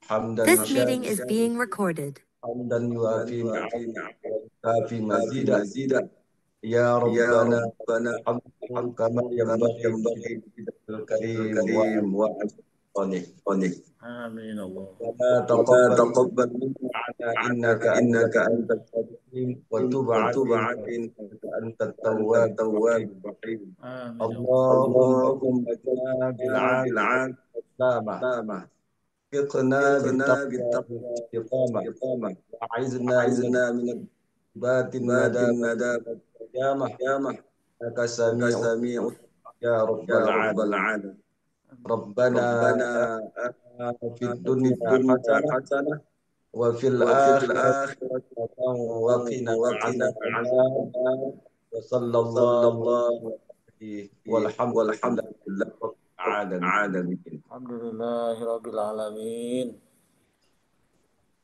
حمدا This meeting is شاكرا being recorded. حمدا يوافي نعمه ويكافي مزيدا يا ربنا الحمد كما ينبغي لوجهك الكريم وعلى آله. آمين الله. ربنا تقبل منا إنك أنت الكريم وتب علينا إنك أنت التواب الرحيم. اللهم اجعلنا بالعافية والسلامة، وفقنا بالتقوى والاستقامة، وأعذنا من الثبات الندامة والقيامة، إنك سميع يا رب العالمين. ربنا آتنا في الدنيا حسنة وفي الآخرة حسنة وقنا عذاب النار. وصلى الله عليه والحمد لله رب العالمين. Alhamdulillahirabbil alamin.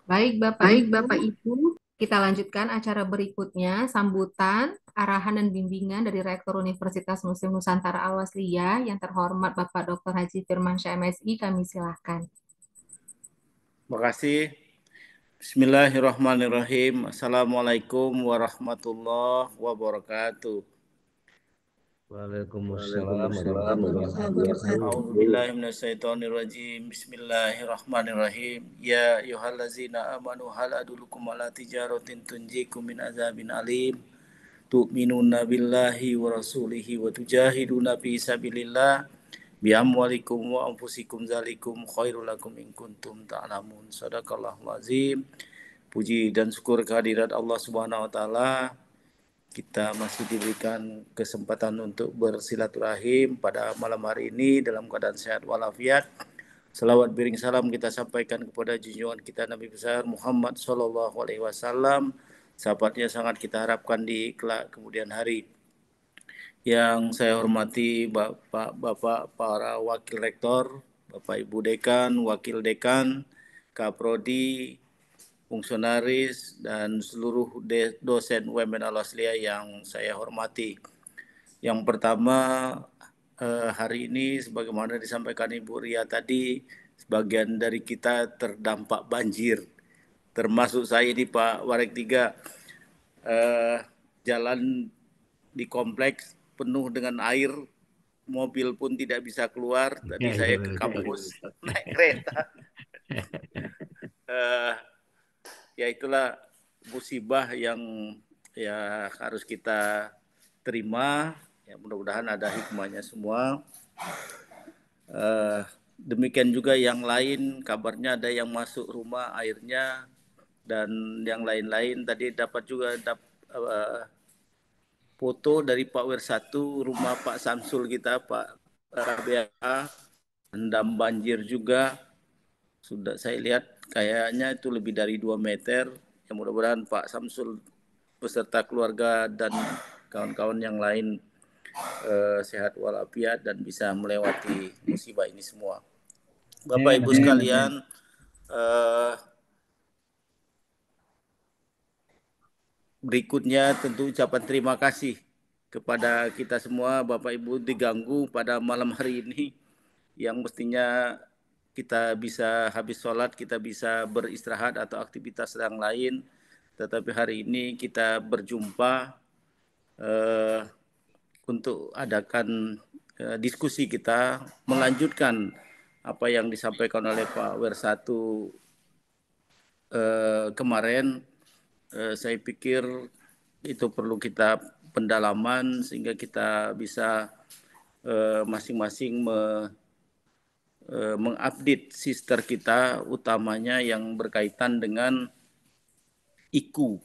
Baik Bapak Ibu, kita lanjutkan acara berikutnya, sambutan, arahan dan bimbingan dari Rektor Universitas Muslim Nusantara Al-Wasliyah yang terhormat Bapak Dr. Haji Firmansyah MSI, kami silakan. Terima kasih. Bismillahirrahmanirrahim. Assalamualaikum warahmatullahi wabarakatuh. Waalaikumsalam warahmatullahi wabarakatuh. A'udzubillahi minasyaitonirrajim. Bismillahirrahmanirrahim. Ya ayyuhallazina amanu hal adullukum ala tijaratin tunjikum min azabin alim. Tu'minuna billahi wa rasulihi wa tujahiduna fi sabilillah bi amwalikum wa anfusikum zalikum khairul lakum in kuntum ta'lamun. Shadaqallahul azim. Puji dan syukur kehadirat Allah Subhanahu wa taala. Kita masih diberikan kesempatan untuk bersilaturahim pada malam hari ini dalam keadaan sehat walafiat. Selawat bering salam kita sampaikan kepada junjungan kita Nabi besar Muhammad sallallahu alaihi wasallam. Sahabatnya sangat kita harapkan di kelak kemudian hari. Yang saya hormati Bapak para wakil rektor, Bapak Ibu dekan, wakil dekan, Kaprodi, fungsionaris dan seluruh dosen UMN Al-Wasliyah yang saya hormati. Yang pertama, hari ini sebagaimana disampaikan Ibu Ria tadi, sebagian dari kita terdampak banjir. Termasuk saya di Pak Warek 3, jalan di kompleks penuh dengan air, mobil pun tidak bisa keluar. Tadi saya ke kampus naik kereta. Ya itulah musibah yang ya harus kita terima. Ya mudah-mudahan ada hikmahnya semua. Demikian juga yang lain, kabarnya ada yang masuk rumah airnya dan yang lain-lain. Tadi dapat juga foto dari Pak Wer 1 rumah Pak Samsul kita, Pak Rabia, rendam banjir juga. Sudah saya lihat kayaknya itu lebih dari 2 meter. Ya mudah-mudahan Pak Samsul beserta keluarga dan kawan-kawan yang lain sehat walafiat dan bisa melewati musibah ini semua. Bapak Ibu sekalian, berikutnya tentu ucapan terima kasih kepada kita semua. Bapak Ibu diganggu pada malam hari ini yang mestinya kita bisa habis sholat, kita bisa beristirahat atau aktivitas yang lain. Tetapi hari ini kita berjumpa untuk adakan diskusi kita, melanjutkan apa yang disampaikan oleh Pak Wer 1 kemarin. Saya pikir itu perlu kita pendalaman sehingga kita bisa masing-masing mengupdate sister kita, utamanya yang berkaitan dengan IKU.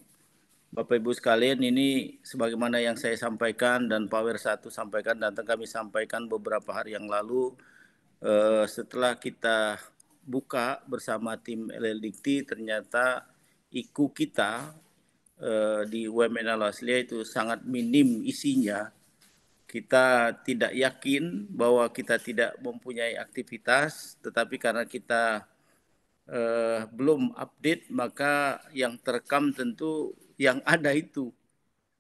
Bapak Ibu sekalian, ini sebagaimana yang saya sampaikan dan Pak Wer 1 sampaikan dan kami sampaikan beberapa hari yang lalu, setelah kita buka bersama tim LLDikti, ternyata IKU kita di UMN Al-Wasliyah itu sangat minim isinya. Kita tidak yakin bahwa kita tidak mempunyai aktivitas, tetapi karena kita belum update, maka yang terekam tentu yang ada itu.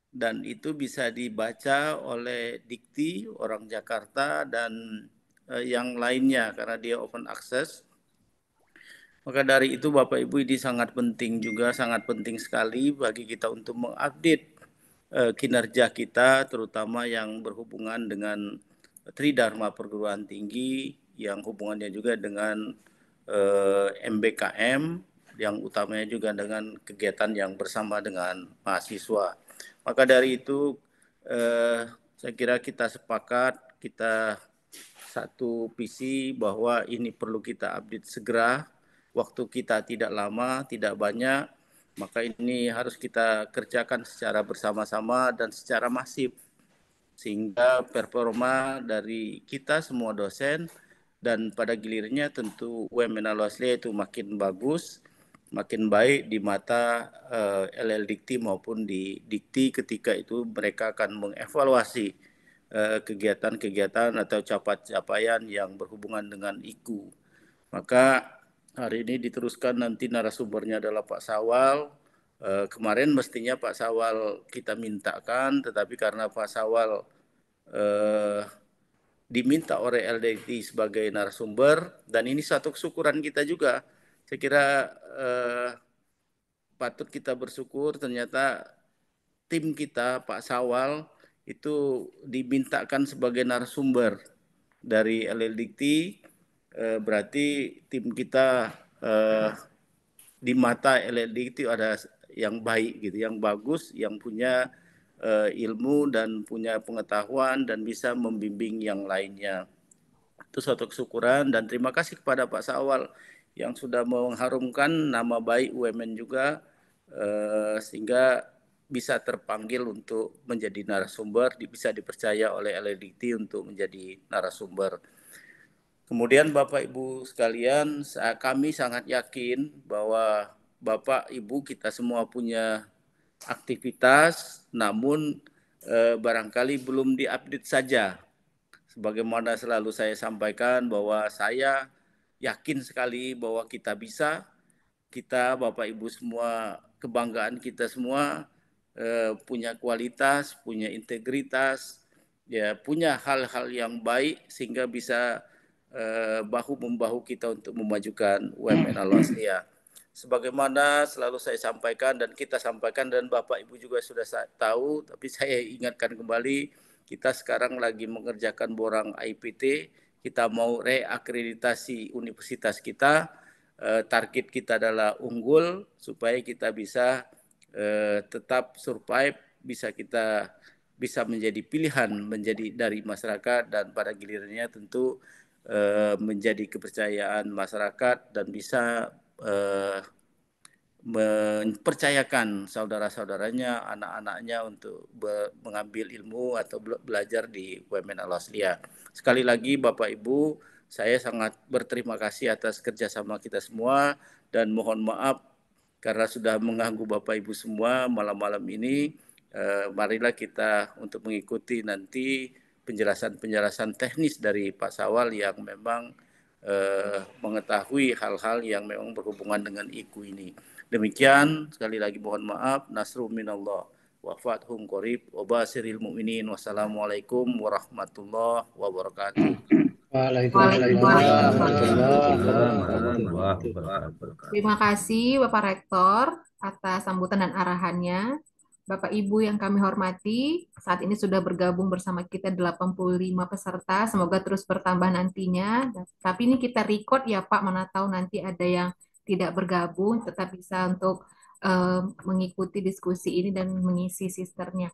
Dan itu bisa dibaca oleh Dikti, orang Jakarta, dan yang lainnya karena dia open access. Maka dari itu Bapak Ibu ini sangat penting juga, sangat penting sekali bagi kita untuk mengupdate kinerja kita, terutama yang berhubungan dengan Tridharma Perguruan Tinggi, yang hubungannya juga dengan MBKM, yang utamanya juga dengan kegiatan yang bersama dengan mahasiswa. Maka dari itu saya kira kita sepakat, kita satu visi bahwa ini perlu kita update segera. Waktu kita tidak lama, tidak banyak, maka ini harus kita kerjakan secara bersama-sama dan secara masif, sehingga performa dari kita semua dosen dan pada gilirnya tentu UMN Al-Wasliyah itu makin bagus, makin baik di mata LL Dikti maupun di Dikti ketika itu mereka akan mengevaluasi kegiatan-kegiatan atau capaian yang berhubungan dengan IKU. Maka hari ini diteruskan, nanti narasumbernya adalah Pak Sawal. Kemarin mestinya Pak Sawal kita mintakan, tetapi karena Pak Sawal diminta oleh LDT sebagai narasumber, dan ini satu kesyukuran kita juga. Saya kira patut kita bersyukur ternyata tim kita Pak Sawal itu dimintakan sebagai narasumber dari LLDikti, berarti tim kita di mata LLDikti ada yang baik gitu, yang bagus, yang punya ilmu dan punya pengetahuan dan bisa membimbing yang lainnya. Itu suatu kesyukuran dan terima kasih kepada Pak Sawal yang sudah mengharumkan nama baik UMN juga, sehingga bisa terpanggil untuk menjadi narasumber, bisa dipercaya oleh LLDT untuk menjadi narasumber. Kemudian Bapak Ibu sekalian, kami sangat yakin bahwa Bapak Ibu kita semua punya aktivitas, namun barangkali belum diupdate saja. Sebagaimana selalu saya sampaikan bahwa saya yakin sekali bahwa kita bisa, kita Bapak Ibu semua, kebanggaan kita semua, punya kualitas, punya integritas, ya punya hal-hal yang baik sehingga bisa bahu membahu kita untuk memajukan UMN Al-Wasliyah. Sebagaimana selalu saya sampaikan dan kita sampaikan dan Bapak Ibu juga sudah tahu, tapi saya ingatkan kembali, kita sekarang lagi mengerjakan borang IPT, kita mau reakreditasi universitas kita, target kita adalah unggul supaya kita bisa tetap survive, bisa menjadi pilihan menjadi dari masyarakat dan pada gilirannya tentu menjadi kepercayaan masyarakat dan bisa mempercayakan saudara-saudaranya, anak-anaknya untuk mengambil ilmu atau belajar di UMN Al-Wasliyah. Sekali lagi Bapak Ibu, saya sangat berterima kasih atas kerjasama kita semua dan mohon maaf karena sudah mengganggu Bapak Ibu semua malam-malam ini. Marilah kita untuk mengikuti nanti penjelasan-penjelasan teknis dari Pak Sawal yang memang mengetahui hal-hal yang memang berhubungan dengan IKU ini. Demikian, sekali lagi mohon maaf. Nasrul minallah wa fathum qarib wa basiril mu'minin. Wassalamualaikum warahmatullahi wabarakatuh. Waalaikumsalam. Warahmatullahi wabarakatuh. Terima kasih Bapak Rektor atas sambutan dan arahannya. Bapak Ibu yang kami hormati, saat ini sudah bergabung bersama kita 85 peserta, semoga terus bertambah nantinya. Tapi ini kita record ya Pak, mana tahu nanti ada yang tidak bergabung, tetap bisa untuk mengikuti diskusi ini dan mengisi sisternya.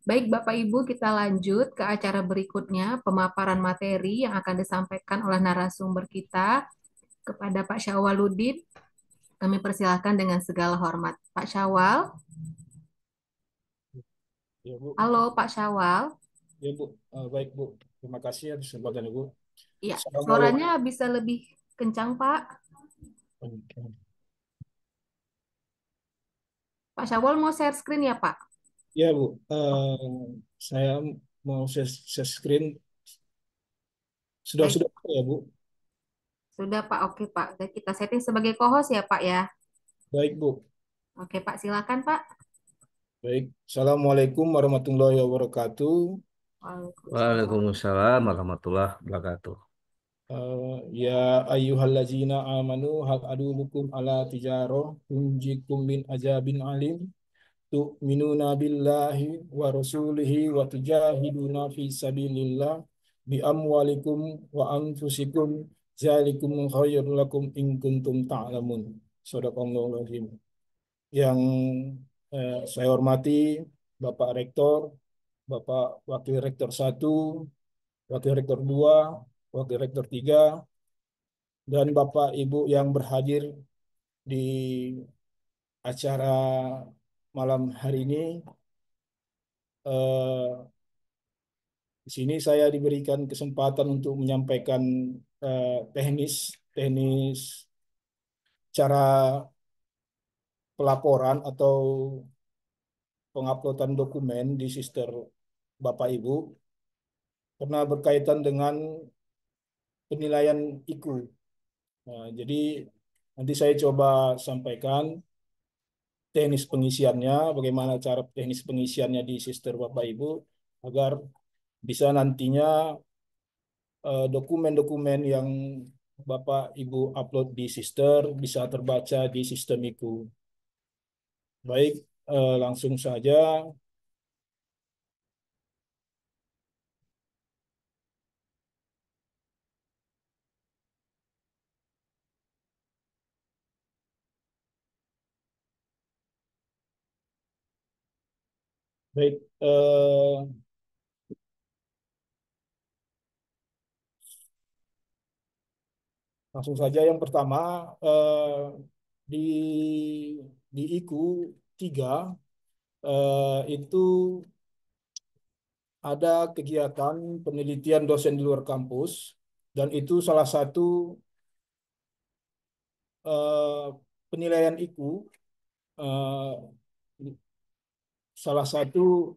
Baik Bapak Ibu, kita lanjut ke acara berikutnya, pemaparan materi yang akan disampaikan oleh narasumber kita kepada Pak Syawaludin. Kami persilahkan dengan segala hormat. Pak Syawal. Ya, Bu. Halo Pak Syawal. Ya, Bu. Baik, Bu. Terima kasih atas kesempatan, Ibu. Iya, Assalamualaikum. suaranya bisa lebih kencang, Pak. Pak Syawal mau share screen ya, Pak? Ya, Bu. Saya mau share screen. Baik, Sudah, ya, Bu. sudah Pak. Oke, Pak. Dan kita setting sebagai co-host ya, Pak ya. Baik, Bu. Oke, Pak. Silakan, Pak. Baik. Assalamualaikum warahmatullahi wabarakatuh. Waalaikumsalam. Waalaikumsalam warahmatullahi wabarakatuh. Ya ayyuhallazina amanu hal adulukum ala tijarah tunjikum min azabin alim tu'minuna billahi wa rasulihi wa tujahiduna fi sabilillah bi amwalikum wa anfusikum zalikum khairul lakum in kuntum ta'lamun. Shadaqallahul azim. Yang saya hormati Bapak Rektor, Bapak Wakil Rektor 1, Wakil Rektor 2, Wakil Rektor 3, dan Bapak Ibu yang berhadir di acara malam hari ini. Eh, di sini saya diberikan kesempatan untuk menyampaikan teknis teknis cara pelaporan atau penguploadan dokumen di Sister Bapak Ibu karena berkaitan dengan penilaian IKU. Nah, jadi nanti saya coba sampaikan teknis pengisiannya, bagaimana cara teknis pengisiannya di Sister Bapak Ibu agar bisa nantinya dokumen-dokumen yang Bapak Ibu upload di Sister bisa terbaca di sistem IKU. Baik, langsung saja. Baik, langsung saja yang pertama di IKU 3 itu ada kegiatan penelitian dosen di luar kampus dan itu salah satu eh, penilaian IKU, eh, salah satu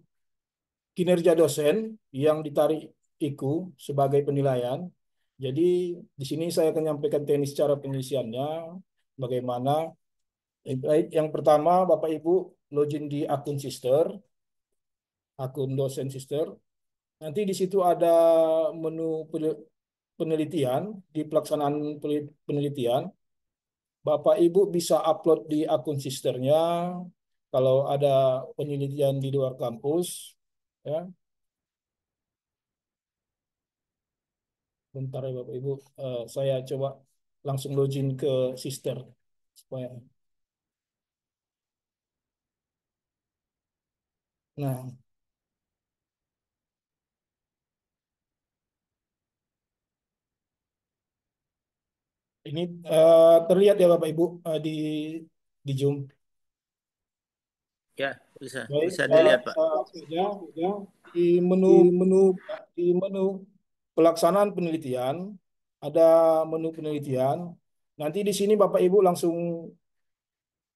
kinerja dosen yang ditarik IKU sebagai penilaian. Jadi di sini saya akan menyampaikan teknis cara pengisiannya, bagaimana. Baik, yang pertama Bapak Ibu login di akun Sister, akun dosen Sister. Nanti di situ ada menu penelitian, di pelaksanaan penelitian. Bapak Ibu bisa upload di akun Sisternya kalau ada penelitian di luar kampus, ya. Bentar ya Bapak Ibu, saya coba langsung login ke Sister supaya. Nah, ini terlihat ya Bapak Ibu di Zoom. Ya, bisa Baik, bisa dilihat, Pak. ya, di menu di menu pelaksanaan penelitian ada menu penelitian. Nanti di sini Bapak Ibu langsung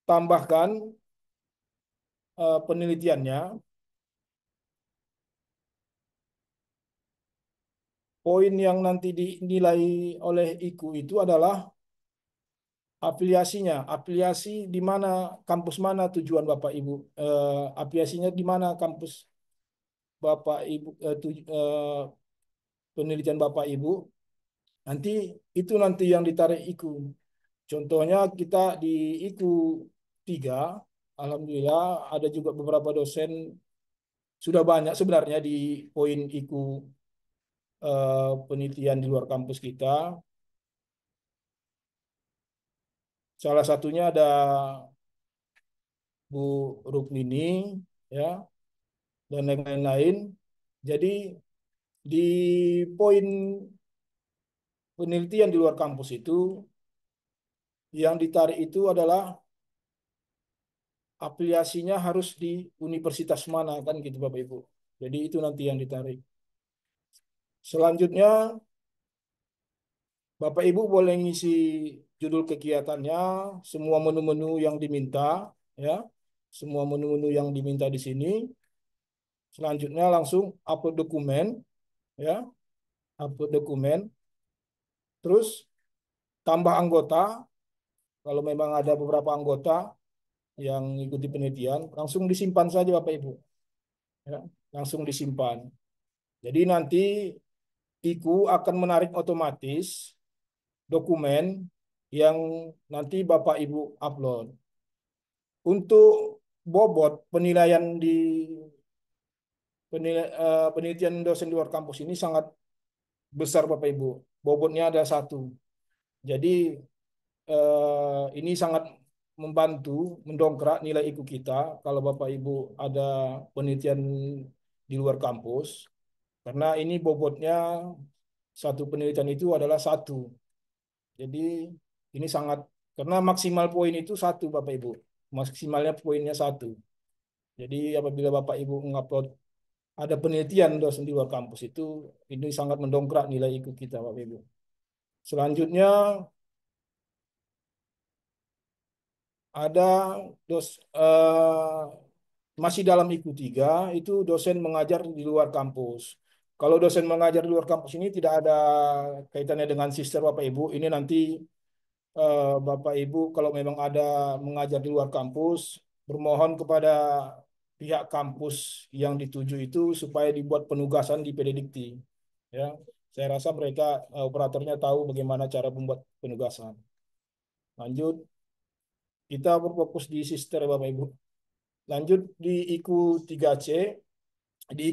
tambahkan penelitiannya. Poin yang nanti dinilai oleh IKU itu adalah afiliasinya, afiliasi di mana, kampus mana tujuan Bapak Ibu, afiliasinya di mana kampus Bapak Ibu, penelitian Bapak Ibu, nanti itu nanti yang ditarik IKU. Contohnya kita di IKU 3, alhamdulillah ada juga beberapa dosen, sudah banyak sebenarnya di poin IKU penelitian di luar kampus kita. Salah satunya ada Bu Rukmini, ya, dan lain-lain. Jadi di poin penelitian di luar kampus itu yang ditarik itu adalah afiliasinya harus di universitas mana kan gitu Bapak Ibu. Jadi itu nanti yang ditarik. Selanjutnya Bapak Ibu boleh ngisi judul kegiatannya, semua menu-menu yang diminta, ya. Semua menu-menu yang diminta di sini. Selanjutnya langsung upload dokumen, ya. Upload dokumen. Terus tambah anggota. Kalau memang ada beberapa anggota yang ikuti penelitian, langsung disimpan saja Bapak Ibu. Ya, langsung disimpan. Jadi nanti IKU akan menarik otomatis dokumen yang nanti Bapak Ibu upload. Untuk bobot penilaian di penelitian dosen di luar kampus ini sangat besar Bapak Ibu. Bobotnya ada 1. Jadi ini sangat membantu mendongkrak nilai IKU kita kalau Bapak Ibu ada penelitian di luar kampus. Karena ini bobotnya satu penelitian itu adalah 1. Jadi ini sangat, karena maksimal poin itu 1 Bapak Ibu. Maksimalnya poinnya 1. Jadi apabila Bapak Ibu mengupload ada penelitian dosen di luar kampus itu, ini sangat mendongkrak nilai IKU kita Bapak Ibu. Selanjutnya ada masih dalam IKU 3 itu dosen mengajar di luar kampus. Kalau dosen mengajar di luar kampus ini tidak ada kaitannya dengan sister Bapak Ibu. Ini nanti Bapak Ibu kalau memang ada mengajar di luar kampus, bermohon kepada pihak kampus yang dituju itu supaya dibuat penugasan di PDDikti. Ya, saya rasa mereka operatornya tahu bagaimana cara membuat penugasan. Lanjut, kita berfokus di sister Bapak Ibu. Lanjut di IKU 3C,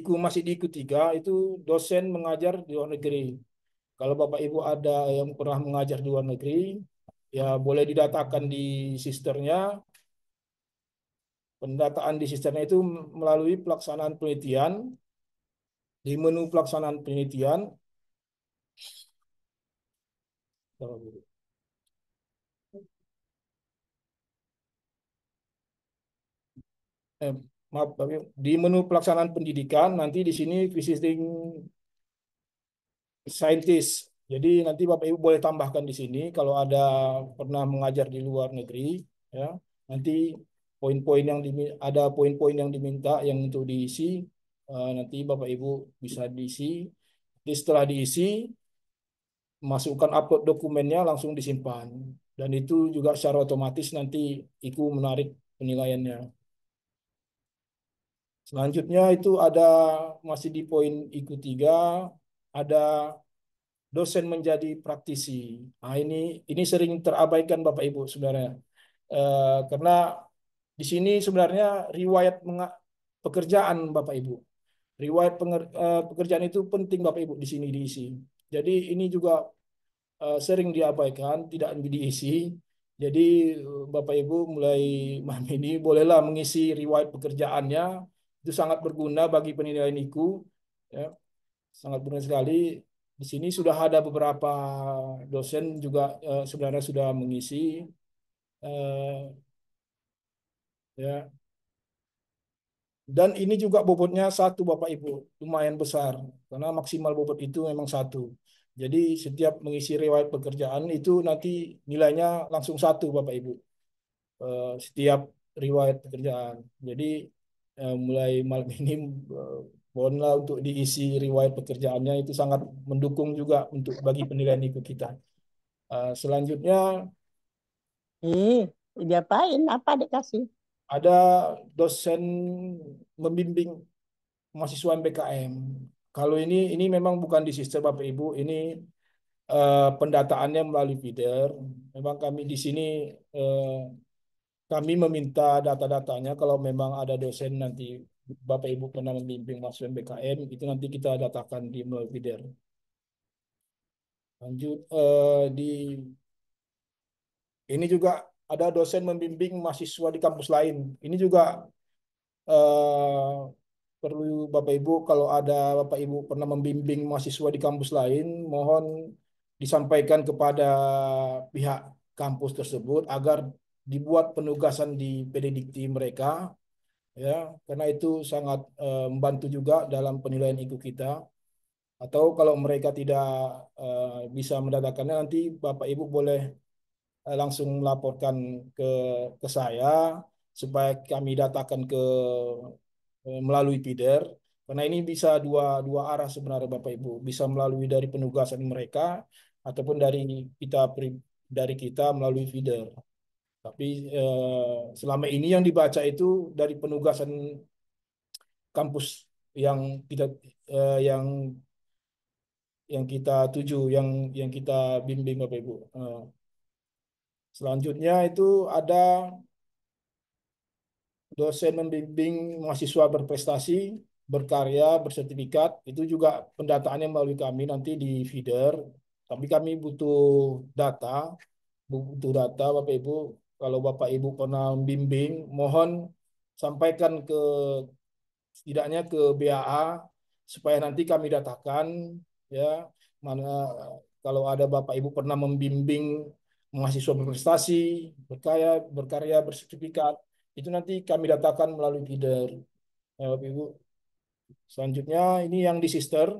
masih di IKU 3 itu dosen mengajar di luar negeri. Kalau Bapak Ibu ada yang pernah mengajar di luar negeri, ya boleh didatakan di sisternya. Pendataan di sisternya itu melalui pelaksanaan penelitian. Di menu pelaksanaan penelitian, maaf, di menu pelaksanaan pendidikan nanti di sini visiting scientist. Jadi nanti Bapak Ibu boleh tambahkan di sini kalau ada pernah mengajar di luar negeri, ya. Nanti poin-poin yang ada poin-poin yang diminta yang untuk diisi, nanti Bapak Ibu bisa diisi. Jadi setelah diisi, masukkan upload dokumennya langsung disimpan. Dan itu juga secara otomatis nanti IKU menarik penilaiannya. Selanjutnya itu ada masih di poin IKU 3 ada dosen menjadi praktisi. Nah, ini sering terabaikan Bapak Ibu sebenarnya. Karena di sini sebenarnya riwayat pekerjaan Bapak Ibu. Riwayat pekerjaan itu penting Bapak Ibu di sini diisi. Jadi ini juga sering diabaikan, tidak diisi. Jadi Bapak Ibu mulai malam ini bolehlah mengisi riwayat pekerjaannya. Itu sangat berguna bagi penilaian IKU. Ya, sangat berguna sekali. Di sini sudah ada beberapa dosen juga sebenarnya sudah mengisi. Ya. Dan ini juga bobotnya 1 Bapak Ibu, lumayan besar. Karena maksimal bobot itu memang 1. Jadi setiap mengisi riwayat pekerjaan itu nanti nilainya langsung 1 Bapak Ibu. Setiap riwayat pekerjaan. Jadi mulai malam ini mohonlah untuk diisi riwayat pekerjaannya, itu sangat mendukung juga untuk bagi penilaian IKU kita. Selanjutnya diapain? Apa dikasih? ada dosen membimbing mahasiswa MBKM. Kalau ini memang bukan di sistem Bapak Ibu, ini pendataannya melalui feeder. Memang kami di sini kami meminta data-datanya kalau memang ada dosen nanti Bapak Ibu pernah membimbing mahasiswa MBKM, itu nanti kita datakan di melalui feeder. Lanjut ini juga ada dosen membimbing mahasiswa di kampus lain. Ini juga perlu Bapak Ibu kalau ada Bapak Ibu pernah membimbing mahasiswa di kampus lain, mohon disampaikan kepada pihak kampus tersebut agar dibuat penugasan di PDDikti mereka, ya, karena itu sangat membantu juga dalam penilaian IKU kita. Atau kalau mereka tidak bisa mendatakannya, nanti Bapak Ibu boleh langsung melaporkan ke saya supaya kami datakan melalui feeder. Karena ini bisa dua arah sebenarnya Bapak Ibu, bisa melalui dari penugasan mereka ataupun dari kita melalui feeder. Tapi selama ini yang dibaca itu dari penugasan kampus yang yang kita tuju, yang kita bimbing Bapak Ibu. Selanjutnya itu ada dosen membimbing mahasiswa berprestasi, berkarya, bersertifikat. Itu juga pendataannya melalui kami nanti di feeder. Tapi kami butuh data Bapak Ibu. Kalau Bapak Ibu pernah membimbing, mohon sampaikan setidaknya ke BAA supaya nanti kami datakan ya mana kalau ada Bapak Ibu pernah membimbing mahasiswa berprestasi, berkarya, bersertifikat, itu nanti kami datakan melalui feeder. Ya, Bapak Ibu. Selanjutnya ini yang di sister.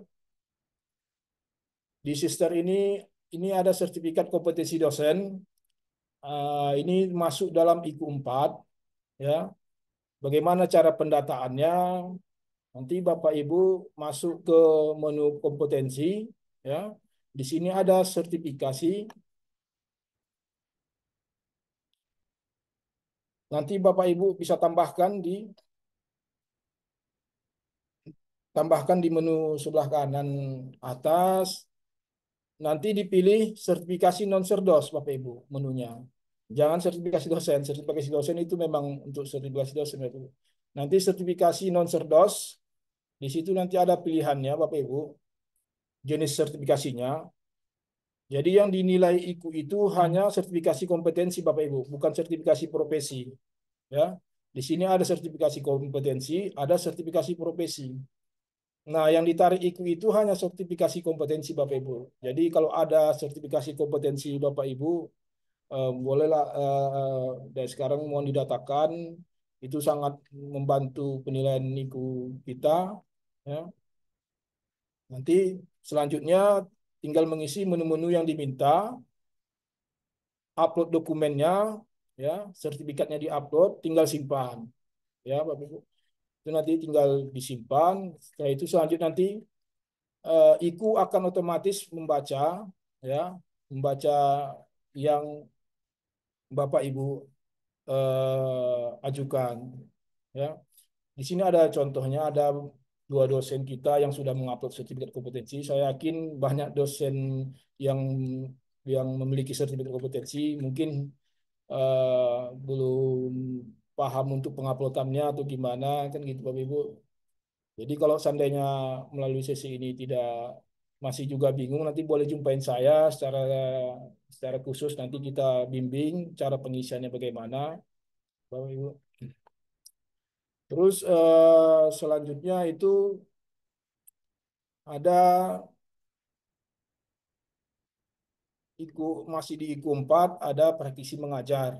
Di sister ini ada sertifikat kompetensi dosen. Ini masuk dalam IQ 4 ya. Bagaimana cara pendataannya? Nanti Bapak Ibu masuk ke menu kompetensi ya. Di sini ada sertifikasi. Nanti Bapak Ibu bisa tambahkan di menu sebelah kanan atas. Nanti dipilih sertifikasi non-serdos Bapak Ibu menunya. Jangan sertifikasi dosen. Sertifikasi dosen itu memang untuk sertifikasi dosen Bapak Ibu. Nanti sertifikasi non-serdos, di situ nanti ada pilihannya Bapak Ibu, jenis sertifikasinya. Jadi yang dinilai IQ itu hanya sertifikasi kompetensi Bapak Ibu, bukan sertifikasi profesi. Ya, di sini ada sertifikasi kompetensi, ada sertifikasi profesi. Nah, yang ditarik IQ itu hanya sertifikasi kompetensi Bapak Ibu. Jadi kalau ada sertifikasi kompetensi Bapak Ibu, bolehlah dari sekarang mohon didatakan. Itu sangat membantu penilaian IQ kita. Ya. Nanti selanjutnya tinggal mengisi menu-menu yang diminta, upload dokumennya, ya, sertifikatnya diupload, tinggal simpan, ya, Bapak Ibu. Itu nanti tinggal disimpan. Setelah itu selanjutnya nanti IQ akan otomatis ya, membaca yang Bapak Ibu ajukan, ya. Di sini ada contohnya, ada 2 dosen kita yang sudah mengupload sertifikat kompetensi. Saya yakin banyak dosen yang memiliki sertifikat kompetensi mungkin belum paham untuk penguploadannya atau gimana kan gitu Bapak Ibu. Jadi kalau seandainya melalui sesi ini masih juga bingung, nanti boleh jumpain saya secara khusus, nanti kita bimbing cara pengisiannya bagaimana Bapak Ibu. Terus selanjutnya itu ada masih di IQ 4 ada praktisi mengajar.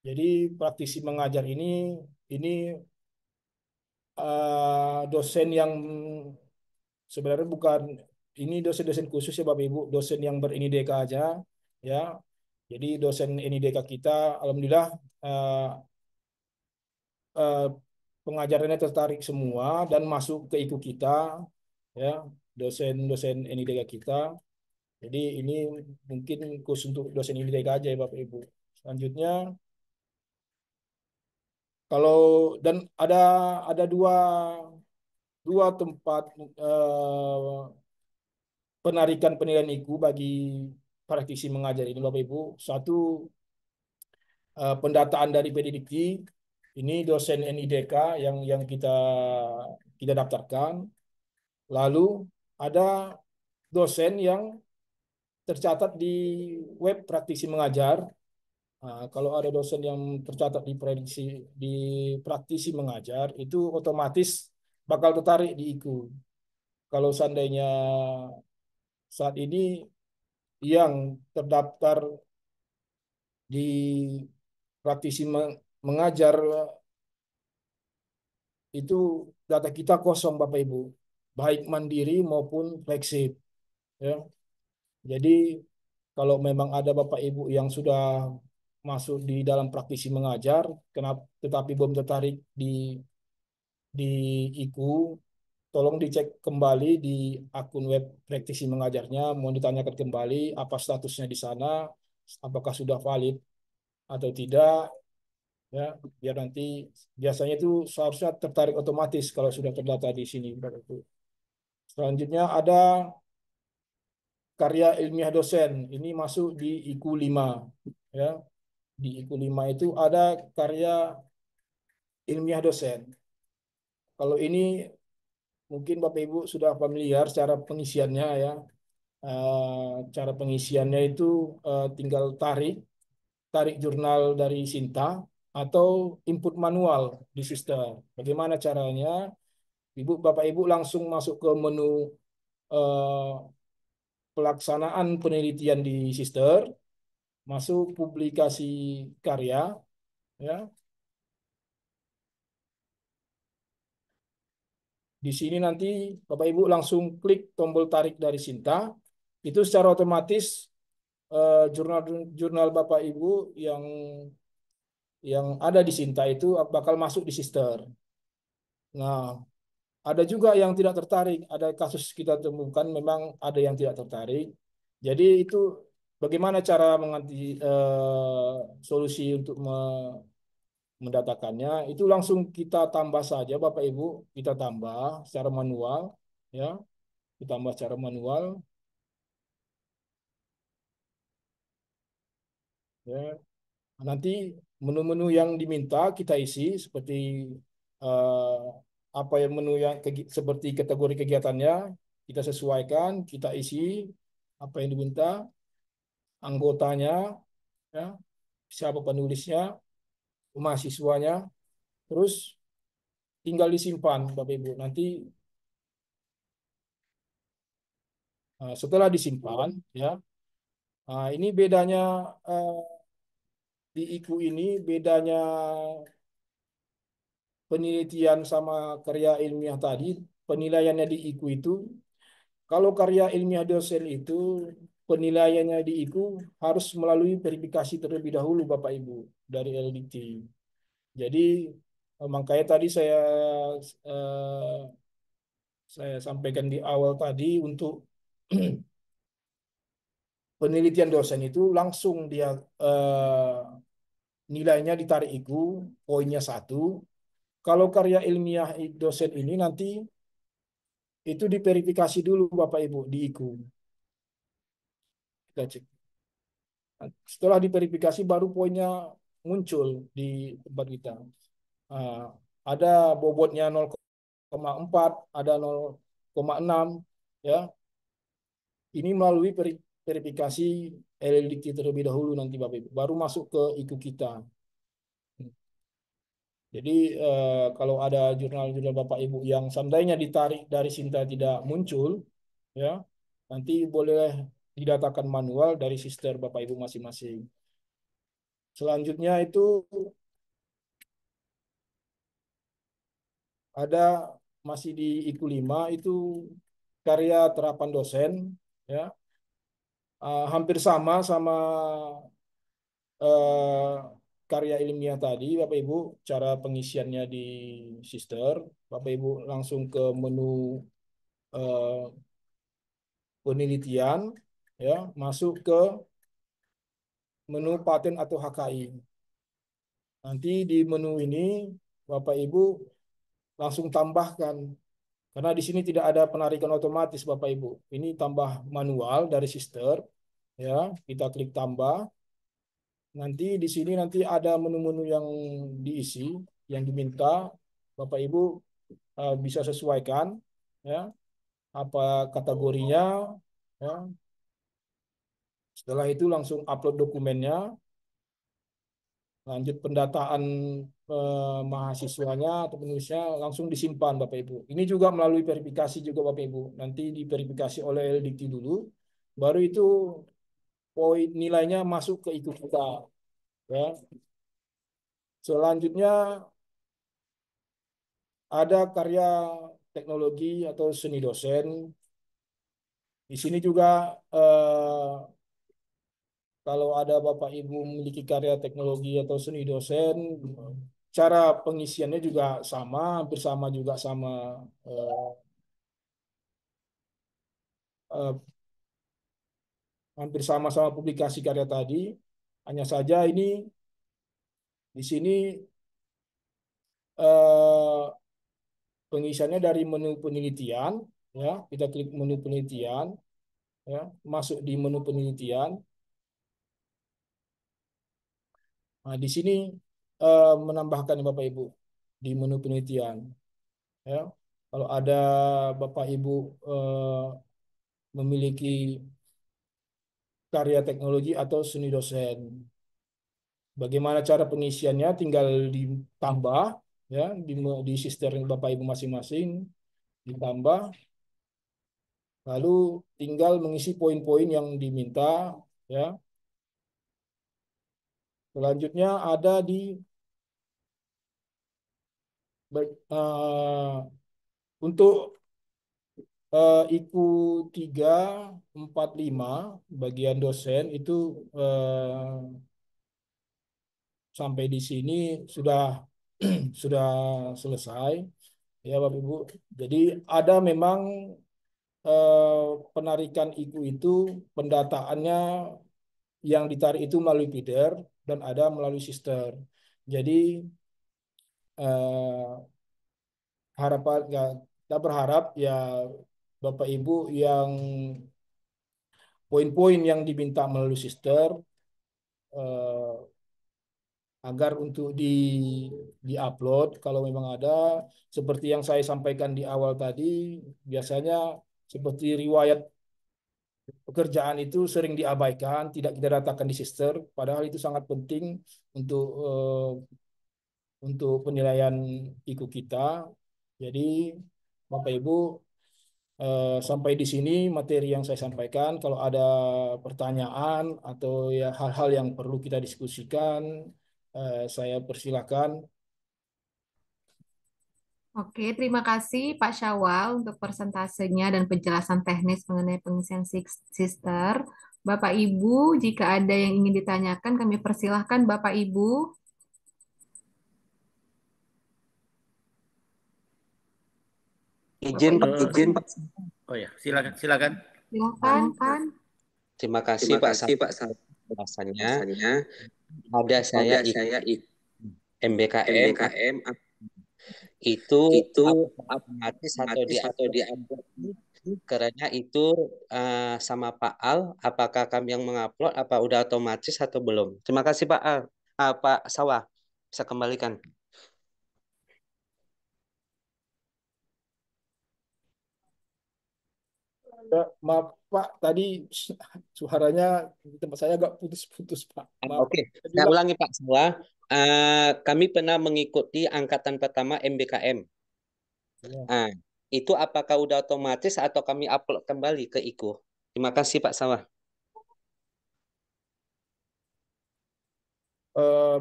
Jadi praktisi mengajar ini dosen yang sebenarnya bukan, ini dosen-dosen khusus ya Bapak Ibu, dosen yang ber-NIDK aja ya. Jadi dosen NIDK kita alhamdulillah eh, eh, pengajarannya tertarik semua dan masuk ke IQ kita ya, dosen-dosen NIDK kita. Jadi ini mungkin khusus untuk dosen NIDK aja ya Bapak Ibu. Selanjutnya kalau dan ada dua tempat penarikan penilaian IQ bagi praktisi mengajar ini Bapak Ibu. Satu, pendataan dari PDDikti, ini dosen NIDK yang kita daftarkan. Lalu ada dosen yang tercatat di web praktisi mengajar. Nah, kalau ada dosen yang tercatat di praktisi mengajar, itu otomatis bakal tertarik di IQ. Kalau seandainya saat ini yang terdaftar di praktisi mengajar itu data kita kosong Bapak Ibu, baik mandiri maupun fleksib ya. Jadi kalau memang ada Bapak Ibu yang sudah masuk di dalam praktisi mengajar tetapi belum tertarik di IQ, tolong dicek kembali di akun web praktisi mengajarnya, mau ditanyakan kembali apa statusnya di sana, apakah sudah valid atau tidak ya, biar nanti biasanya itu seharusnya tertarik otomatis kalau sudah terdata di sini Bapak Ibu. Selanjutnya ada karya ilmiah dosen. Ini masuk di IKU 5. Ya. Di IKU 5 itu ada karya ilmiah dosen. Kalau ini mungkin Bapak Ibu sudah familiar secara pengisiannya ya. Cara pengisiannya itu tinggal tarik jurnal dari Sinta atau input manual di sistem. Bagaimana caranya? Bapak Ibu langsung masuk ke menu eh, pelaksanaan penelitian di Sister, masuk publikasi karya, ya. Di sini nanti Bapak Ibu langsung klik tombol tarik dari Sinta, itu secara otomatis jurnal-jurnal Bapak Ibu yang ada di Sinta itu bakal masuk di Sister. Nah, ada juga yang tidak tertarik. Ada kasus kita temukan memang ada yang tidak tertarik. Jadi itu bagaimana cara menganti solusi untuk mendatakannya? Itu langsung kita tambah saja, Bapak Ibu. Kita tambah secara manual, ya. Ditambah secara manual, ya. Nanti menu-menu yang diminta kita isi seperti eh, apa yang menu yang seperti kategori kegiatannya kita sesuaikan, kita isi apa yang diminta, anggotanya, ya, siapa penulisnya, mahasiswanya, terus tinggal disimpan, Bapak Ibu. Nanti setelah disimpan, ya, ini bedanya eh, di IKU ini bedanya penelitian sama karya ilmiah tadi, penilaiannya di IKU itu, kalau karya ilmiah dosen itu penilaiannya di IKU harus melalui verifikasi terlebih dahulu Bapak Ibu dari LDT. Jadi makanya tadi eh, saya sampaikan di awal tadi untuk penelitian dosen itu langsung dia nilainya ditarik IKU, poinnya 1. Kalau karya ilmiah dosen ini nanti itu diverifikasi dulu Bapak Ibu di IKU. Kita cek. Setelah diverifikasi baru poinnya muncul di tempat kita. Nah, ada bobotnya 0,4, ada 0,6, ya. Ini melalui verifikasi LLDT terlebih dahulu nanti Bapak Ibu, baru masuk ke IKU kita. Jadi kalau ada jurnal-jurnal Bapak Ibu yang seandainya ditarik dari Sinta tidak muncul, ya, nanti boleh didatakan manual dari sister Bapak Ibu masing-masing. Selanjutnya itu ada masih di IKU 5 itu karya terapan dosen, ya. Hampir sama eh, karya ilmiah tadi Bapak Ibu, cara pengisiannya di sister. Bapak Ibu langsung ke menu eh, penelitian, ya, masuk ke menu paten atau HKI. Nanti di menu ini Bapak Ibu langsung tambahkan, karena di sini tidak ada penarikan otomatis Bapak Ibu. Ini tambah manual dari sister, ya. Kita klik tambah. Nanti di sini nanti ada menu-menu yang diisi, yang diminta Bapak Ibu bisa sesuaikan, ya, apa kategorinya, ya. Setelah itu langsung upload dokumennya, lanjut pendataan mahasiswanya atau penulisnya langsung disimpan Bapak Ibu. Ini juga melalui verifikasi juga Bapak Ibu. Nanti diverifikasi oleh LDikti dulu, baru itu poin nilainya masuk ke IKU kita. Ya. Selanjutnya ada karya teknologi atau seni dosen. Di sini juga kalau ada Bapak Ibu memiliki karya teknologi atau seni dosen, cara pengisiannya juga sama, hampir sama juga sama eh, eh, hampir sama-sama publikasi karya tadi. Hanya saja ini di sini eh, pengisiannya dari menu penelitian, ya. Kita klik menu penelitian. ya, masuk di menu penelitian. Nah, di sini menambahkan Bapak Ibu di menu penelitian, ya. Kalau ada Bapak Ibu memiliki karya teknologi atau seni dosen, bagaimana cara pengisiannya? Tinggal ditambah, ya, di sister Bapak Ibu masing-masing ditambah, lalu tinggal mengisi poin-poin yang diminta, ya. Selanjutnya ada di untuk IKU 345 bagian dosen itu sampai di sini sudah sudah selesai, ya Bapak Ibu. Jadi ada memang penarikan IKU itu pendataannya yang ditarik itu melalui feeder dan ada melalui sister. Jadi harapan ya, kita berharap ya Bapak Ibu yang poin-poin yang diminta melalui sister eh, agar untuk di-upload kalau memang ada, seperti yang saya sampaikan di awal tadi, biasanya seperti riwayat pekerjaan itu sering diabaikan, tidak kita datakan di sister, padahal itu sangat penting untuk penilaian IKU kita. Jadi Bapak Ibu, sampai di sini materi yang saya sampaikan. Kalau ada pertanyaan atau ya hal-hal yang perlu kita diskusikan, saya persilakan. Oke, terima kasih Pak Syawal untuk persentasenya dan penjelasan teknis mengenai pengisian sister. Bapak Ibu, jika ada yang ingin ditanyakan, kami persilahkan Bapak Ibu. Izin Pak. Oh ya, silakan. Silakan. Terima kasih Pak Saud. Bahasanya ada saya MBKM itu otomatis atau diupload karena itu sama Pak Al, apakah kami yang mengupload apa udah otomatis atau belum? Terima kasih Pak Al. Pak Sawah bisa kembalikan. Ya, maaf Pak, tadi suaranya di tempat saya agak putus-putus Pak. Maaf. Oke, saya ulangi Pak Sawah. Kami pernah mengikuti angkatan pertama MBKM. Ya. Itu apakah udah otomatis atau kami upload kembali ke IKU? Terima kasih Pak Sawah.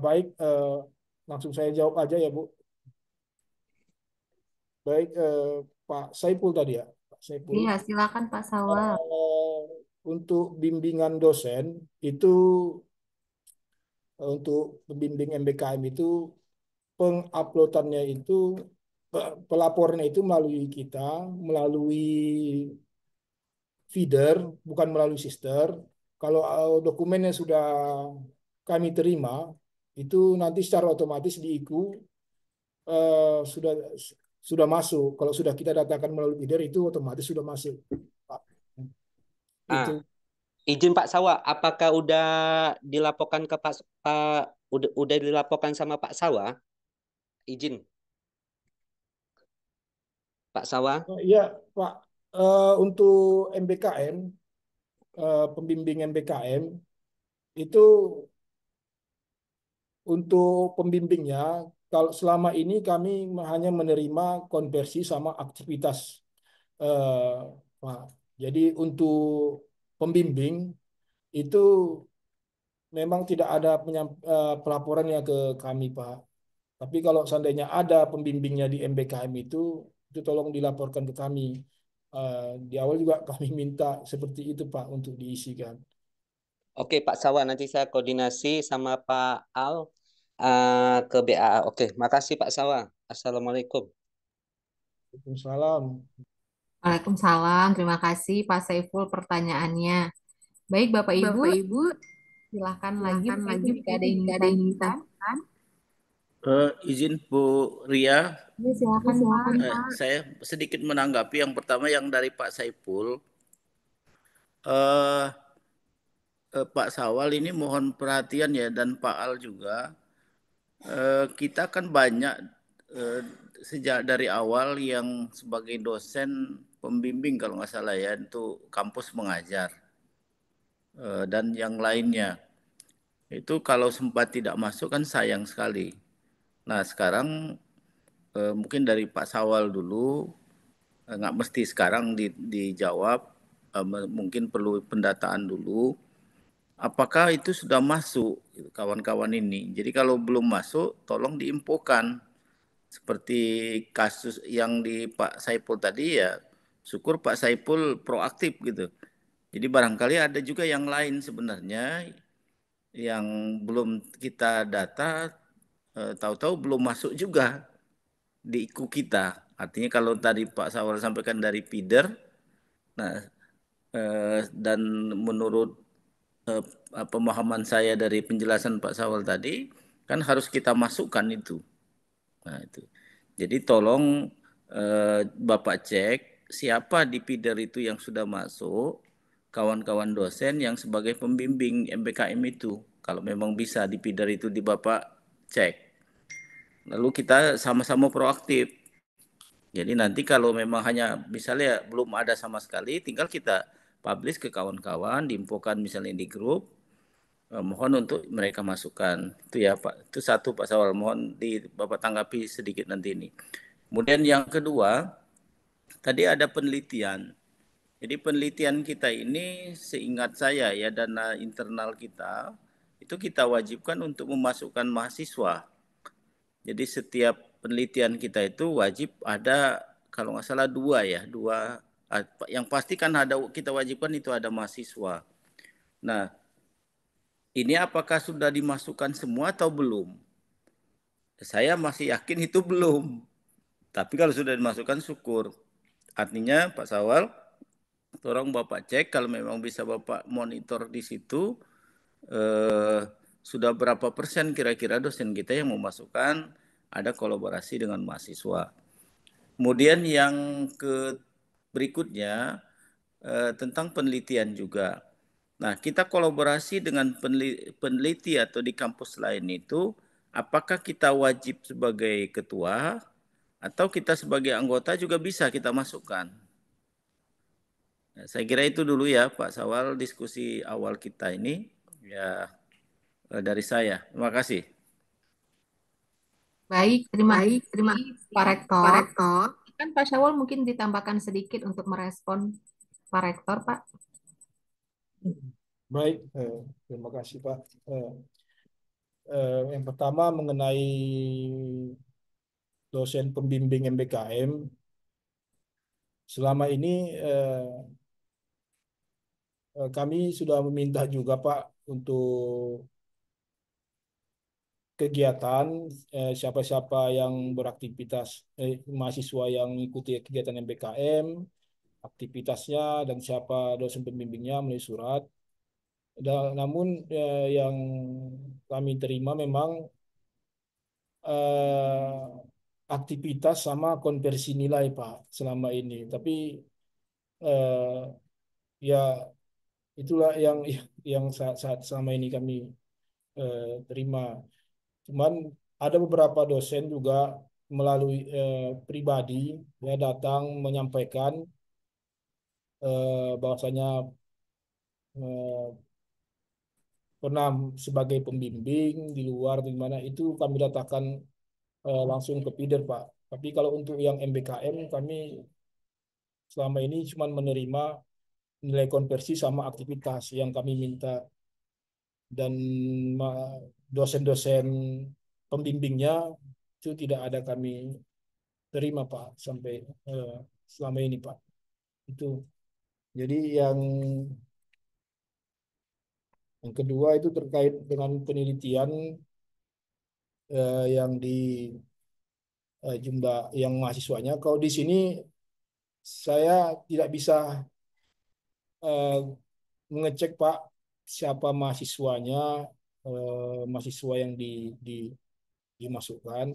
Baik, langsung saya jawab aja ya Bu. Baik, Pak Saipul tadi ya. Pak Saipul. Iya, silakan Pak Sawal. Untuk bimbingan dosen itu, untuk pembimbing MBKM itu penguploadannya itu, pelaporannya itu melalui kita, melalui feeder, bukan melalui sister. Kalau dokumennya sudah kami terima, itu nanti secara otomatis di IKU sudah masuk. Kalau sudah kita datakan melalui feeder itu otomatis sudah masuk, Pak. Itu. Izin Pak Sawa, apakah udah dilaporkan ke Pak udah dilaporkan sama Pak Sawa? Izin. Pak Sawa? Iya, Pak. Untuk MBKM, pembimbing MBKM itu untuk pembimbingnya, kalau selama ini kami hanya menerima konversi sama aktivitas, Pak. Jadi untuk pembimbing itu memang tidak ada pelaporannya ke kami, Pak. Tapi kalau seandainya ada pembimbingnya di MBKM itu tolong dilaporkan ke kami. Di awal juga kami minta seperti itu, Pak, untuk diisikan. Oke, Pak Sawa, nanti saya koordinasi sama Pak Al ke BAA. Oke, makasih Pak Sawa. Assalamualaikum. Waalaikumsalam. Waalaikumsalam. Terima kasih Pak Saiful pertanyaannya. Baik Bapak Ibu, silakan lagi Bapak Ibu jika ada yang ditanyakan. Izin Bu Ria, Ya, silakan Pak. saya sedikit menanggapi yang pertama yang dari Pak Saiful. eh, Pak Sawal ini mohon perhatian ya, dan Pak Al juga. Kita kan banyak eh, sejak dari awal yang sebagai dosen pembimbing kalau nggak salah ya, untuk kampus mengajar dan yang lainnya. Itu kalau sempat tidak masuk kan sayang sekali. Nah sekarang mungkin dari Pak Sawal dulu, nggak mesti sekarang dijawab, mungkin perlu pendataan dulu. Apakah itu sudah masuk kawan-kawan ini? Jadi kalau belum masuk, tolong diinfokan. Seperti kasus yang di Pak Saipul tadi ya, syukur Pak Saipul proaktif gitu. Jadi barangkali ada juga yang lain sebenarnya yang belum kita data, tahu-tahu belum masuk juga di IKU kita. Artinya kalau tadi Pak Sawal sampaikan dari feeder, nah dan menurut eh, pemahaman saya dari penjelasan Pak Sawal tadi, kan harus kita masukkan itu. Nah, itu. Jadi tolong Bapak cek siapa di feeder itu yang sudah masuk, kawan-kawan dosen yang sebagai pembimbing MBKM itu. Kalau memang bisa di feeder itu di Bapak cek. Lalu kita sama-sama proaktif. Jadi nanti kalau memang hanya misalnya belum ada sama sekali, tinggal kita publish ke kawan-kawan, diinfokan misalnya di grup, mohon untuk mereka masukkan. Itu ya Pak, itu satu Pak Sawal, mohon di Bapak tanggapi sedikit nanti ini. Kemudian yang kedua, tadi ada penelitian. Jadi penelitian kita ini seingat saya ya, dana internal kita, itu kita wajibkan untuk memasukkan mahasiswa. Jadi setiap penelitian kita itu wajib ada, kalau nggak salah dua ya, dua. Yang pasti kan ada, kita wajibkan itu ada mahasiswa. Nah, ini apakah sudah dimasukkan semua atau belum? Saya masih yakin itu belum. Tapi kalau sudah dimasukkan syukur. Artinya Pak Sawal, tolong Bapak cek kalau memang bisa Bapak monitor di situ eh, sudah berapa persen kira-kira dosen kita yang memasukkan ada kolaborasi dengan mahasiswa. Kemudian yang berikutnya tentang penelitian juga. Nah, kita kolaborasi dengan peneliti atau di kampus lain itu, apakah kita wajib sebagai ketua atau kita sebagai anggota juga bisa kita masukkan? Nah, saya kira itu dulu ya Pak Sawal, diskusi awal kita ini ya dari saya. Terima kasih. Baik, terima Terima kasih Pak kasih, Pak Rektor. Rektor. Kan Pak Syawal mungkin ditambahkan sedikit untuk merespon Pak Rektor, Pak. Baik, terima kasih Pak. Yang pertama mengenai dosen pembimbing MBKM, selama ini kami sudah meminta juga Pak untuk kegiatan siapa-siapa yang beraktivitas, mahasiswa yang mengikuti kegiatan MBKM, aktivitasnya dan siapa dosen pembimbingnya melalui surat. Namun yang kami terima memang eh, aktivitas sama konversi nilai Pak selama ini. Tapi eh, ya itulah yang saat selama ini kami terima. Cuman ada beberapa dosen juga melalui pribadi ya datang menyampaikan bahwasanya eh, pernah sebagai pembimbing di luar di mana itu kami datakan langsung ke feeder Pak. Tapi kalau untuk yang MBKM kami selama ini cuma menerima nilai konversi sama aktivitas yang kami minta dan dosen-dosen pembimbingnya itu tidak ada kami terima Pak sampai eh, selama ini Pak. Itu. Jadi yang kedua itu terkait dengan penelitian yang di jumlah yang mahasiswanya. Kalau di sini saya tidak bisa eh, mengecek Pak siapa mahasiswanya, mahasiswa yang dimasukkan,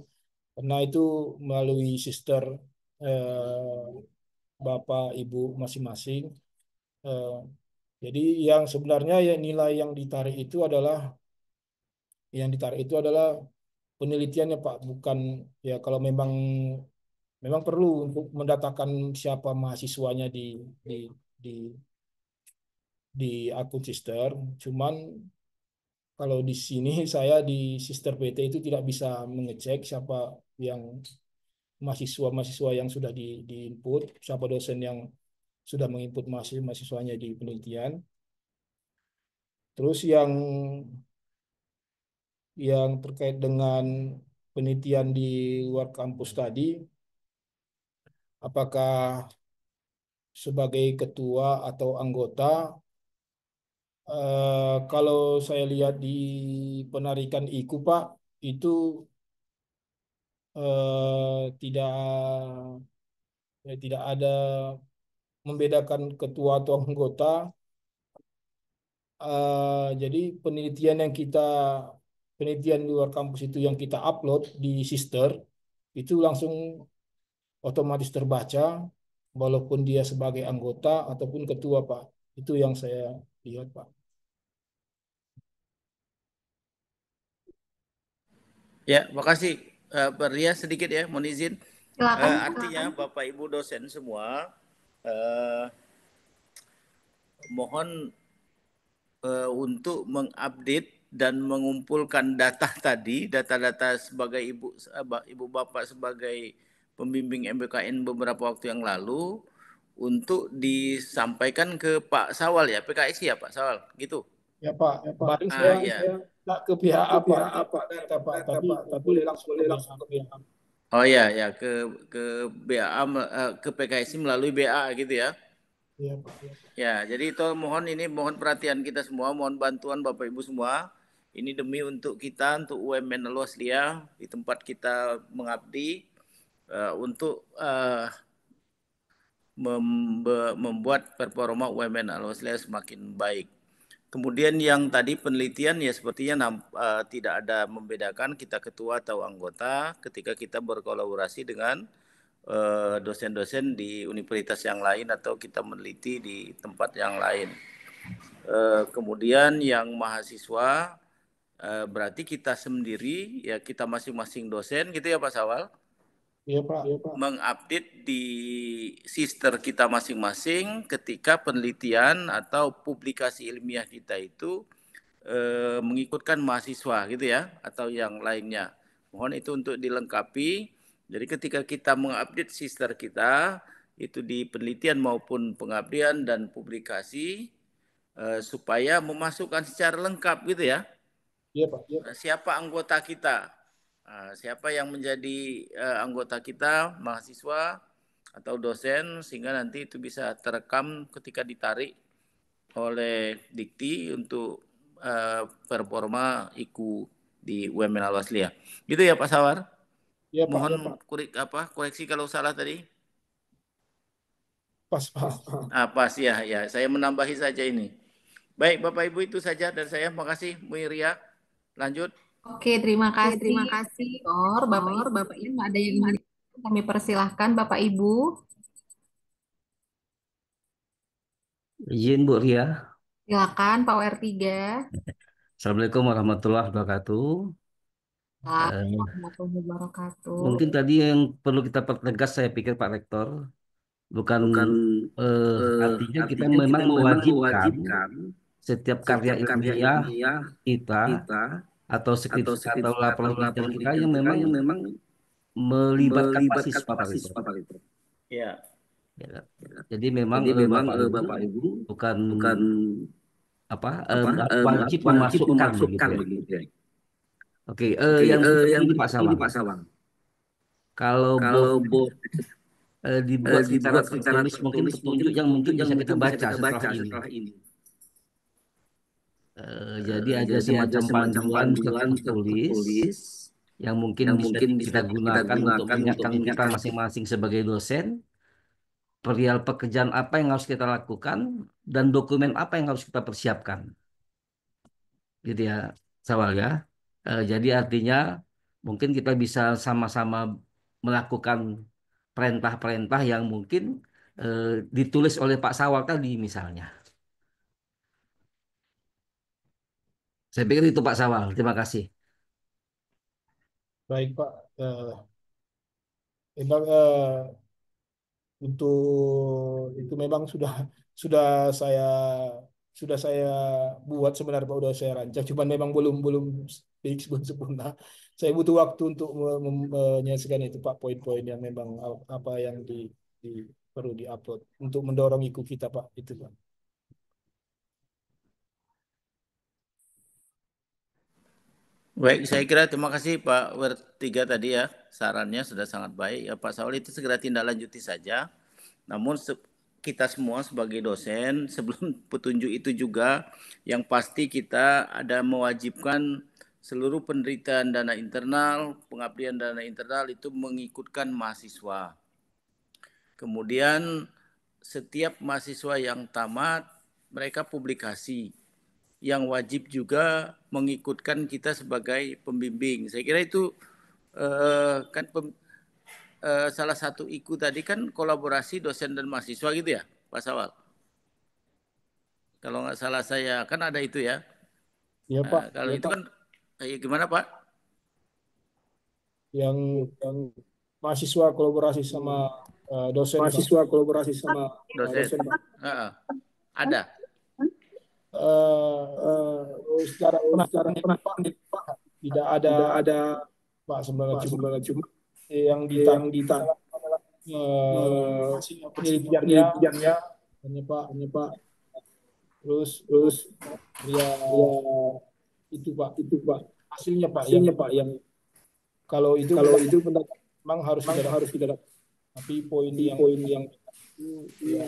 karena itu melalui sister Bapak Ibu masing-masing. Eh, Jadi yang sebenarnya ya nilai yang ditarik itu adalah penelitiannya Pak, bukan ya kalau memang memang perlu untuk mendatakan siapa mahasiswanya di di di akun Sister. Cuman kalau di sini saya di Sister PT itu tidak bisa mengecek siapa yang mahasiswa-mahasiswa yang sudah di input, siapa dosen yang sudah menginput mahasiswanya di penelitian. Terus yang terkait dengan penelitian di luar kampus tadi, apakah sebagai ketua atau anggota, kalau saya lihat di penarikan IKU Pak, itu tidak tidak ada membedakan ketua atau anggota. Jadi penelitian di luar kampus itu yang kita upload di Sister itu langsung otomatis terbaca walaupun dia sebagai anggota ataupun ketua Pak. Itu yang saya lihat Pak. Ya, makasih. Ria sedikit ya, mohon izin. Silakan. Artinya Bapak Ibu dosen semua, mohon untuk mengupdate dan mengumpulkan data tadi, data-data sebagai ibu bapak sebagai pembimbing MBKN beberapa waktu yang lalu untuk disampaikan ke Pak Sawal ya, PKSI ya Pak Sawal, gitu. Ya Pak, kemarin saya Ya. tak ke pihak apa, data Pak, tapi boleh langsung ke pihak. Oh ya, ya ke BA ke PKSI melalui BA gitu ya. Iya Pak. Ya, jadi itu mohon perhatian kita semua, mohon bantuan Bapak Ibu semua. Ini demi untuk kita, untuk UMN Al-Wasliyah di tempat kita mengabdi untuk membuat performa UMN Al-Wasliyah semakin baik. Kemudian yang tadi penelitian ya sepertinya tidak ada membedakan kita ketua atau anggota ketika kita berkolaborasi dengan dosen-dosen di universitas yang lain atau kita meneliti di tempat yang lain. Kemudian yang mahasiswa berarti kita sendiri ya kita masing-masing dosen gitu ya Pak Sawal. Iya Pak. Mengupdate di sister kita masing-masing ketika penelitian atau publikasi ilmiah kita itu mengikutkan mahasiswa gitu ya atau yang lainnya. Mohon itu untuk dilengkapi. Jadi ketika kita mengupdate sister kita itu di penelitian maupun pengabdian dan publikasi supaya memasukkan secara lengkap gitu ya. Iya Pak. Siapa anggota kita, siapa yang menjadi anggota kita, mahasiswa atau dosen sehingga nanti itu bisa terekam ketika ditarik oleh Dikti untuk performa IKU di UMN Al-Wasliyah. Gitu ya Pak Sawar? Iya Pak. Mohon koreksi kalau salah tadi. Pas Pak. Pas ya, saya menambahi saja ini. Baik Bapak Ibu itu saja dan saya makasih Bu Iria. Lanjut. Oke, terima kasih. Bapak Ibu, ada yang ingin kami persilahkan Bapak Ibu. Izin Bu Ria. Silakan Pak WR3. Assalamualaikum warahmatullahi wabarakatuh. Warahmatullahi wabarakatuh. Mungkin tadi yang perlu kita pertegas saya pikir Pak Rektor, bukan artinya kita memang mewajibkan setiap karya ilmiah kita atau skripsi atau laporan penelitian kita yang memang melibatkan mahasiswa Pak Rektor. Ya. Ya. Jadi memang Bapak Ibu bukan wajib memasukkan begitu ya. Oke, yang ini Pak Sawang. Kalau dibuat secara tertulis mungkin petunjuk yang mungkin bisa kita baca setelah ini. Jadi ada semacam panduan tertulis yang mungkin bisa kita gunakan untuk mengingatkan kita masing-masing sebagai dosen perihal pekerjaan apa yang harus kita lakukan dan dokumen apa yang harus kita persiapkan. Gitu ya, Sawal ya. Jadi artinya mungkin kita bisa sama-sama melakukan perintah-perintah yang mungkin ditulis oleh Pak Sawal tadi misalnya. Saya pikir itu Pak Sawal. Terima kasih. Baik Pak. Memang untuk itu memang sudah saya sudah saya buat sebenarnya Pak, udah saya rancang, cuman memang belum belum fix, belum sempurna. Saya butuh waktu untuk menyelesaikan itu Pak, poin-poin yang memang apa yang perlu diupload untuk mendorong IKU kita Pak, itu Pak. Baik, saya kira terima kasih Pak Bertiga tadi ya, sarannya sudah sangat baik. Ya, Pak Saul itu segera tindak lanjuti saja. Namun kita semua sebagai dosen sebelum petunjuk itu juga yang pasti kita ada mewajibkan seluruh penelitian dana internal, pengabdian dana internal itu mengikutkan mahasiswa. Kemudian setiap mahasiswa yang tamat mereka publikasi yang wajib juga mengikutkan kita sebagai pembimbing. Saya kira itu kan salah satu IKU tadi kan kolaborasi dosen dan mahasiswa gitu ya, Pak Sawal. Kalau nggak salah saya kan ada itu ya. Ya Pak. Kalau itu kan gimana Pak? Yang mahasiswa kolaborasi sama dosen Pak. Mahasiswa kolaborasi sama Dosen. Pak. Ada. Secara Pak, tidak ada Pak, sebenarnya cuma yang ditarik penelitiannya hanya Pak. Terus ya itu Pak hasilnya Pak yang kalau itu memang harus kita tapi poin yang itu ya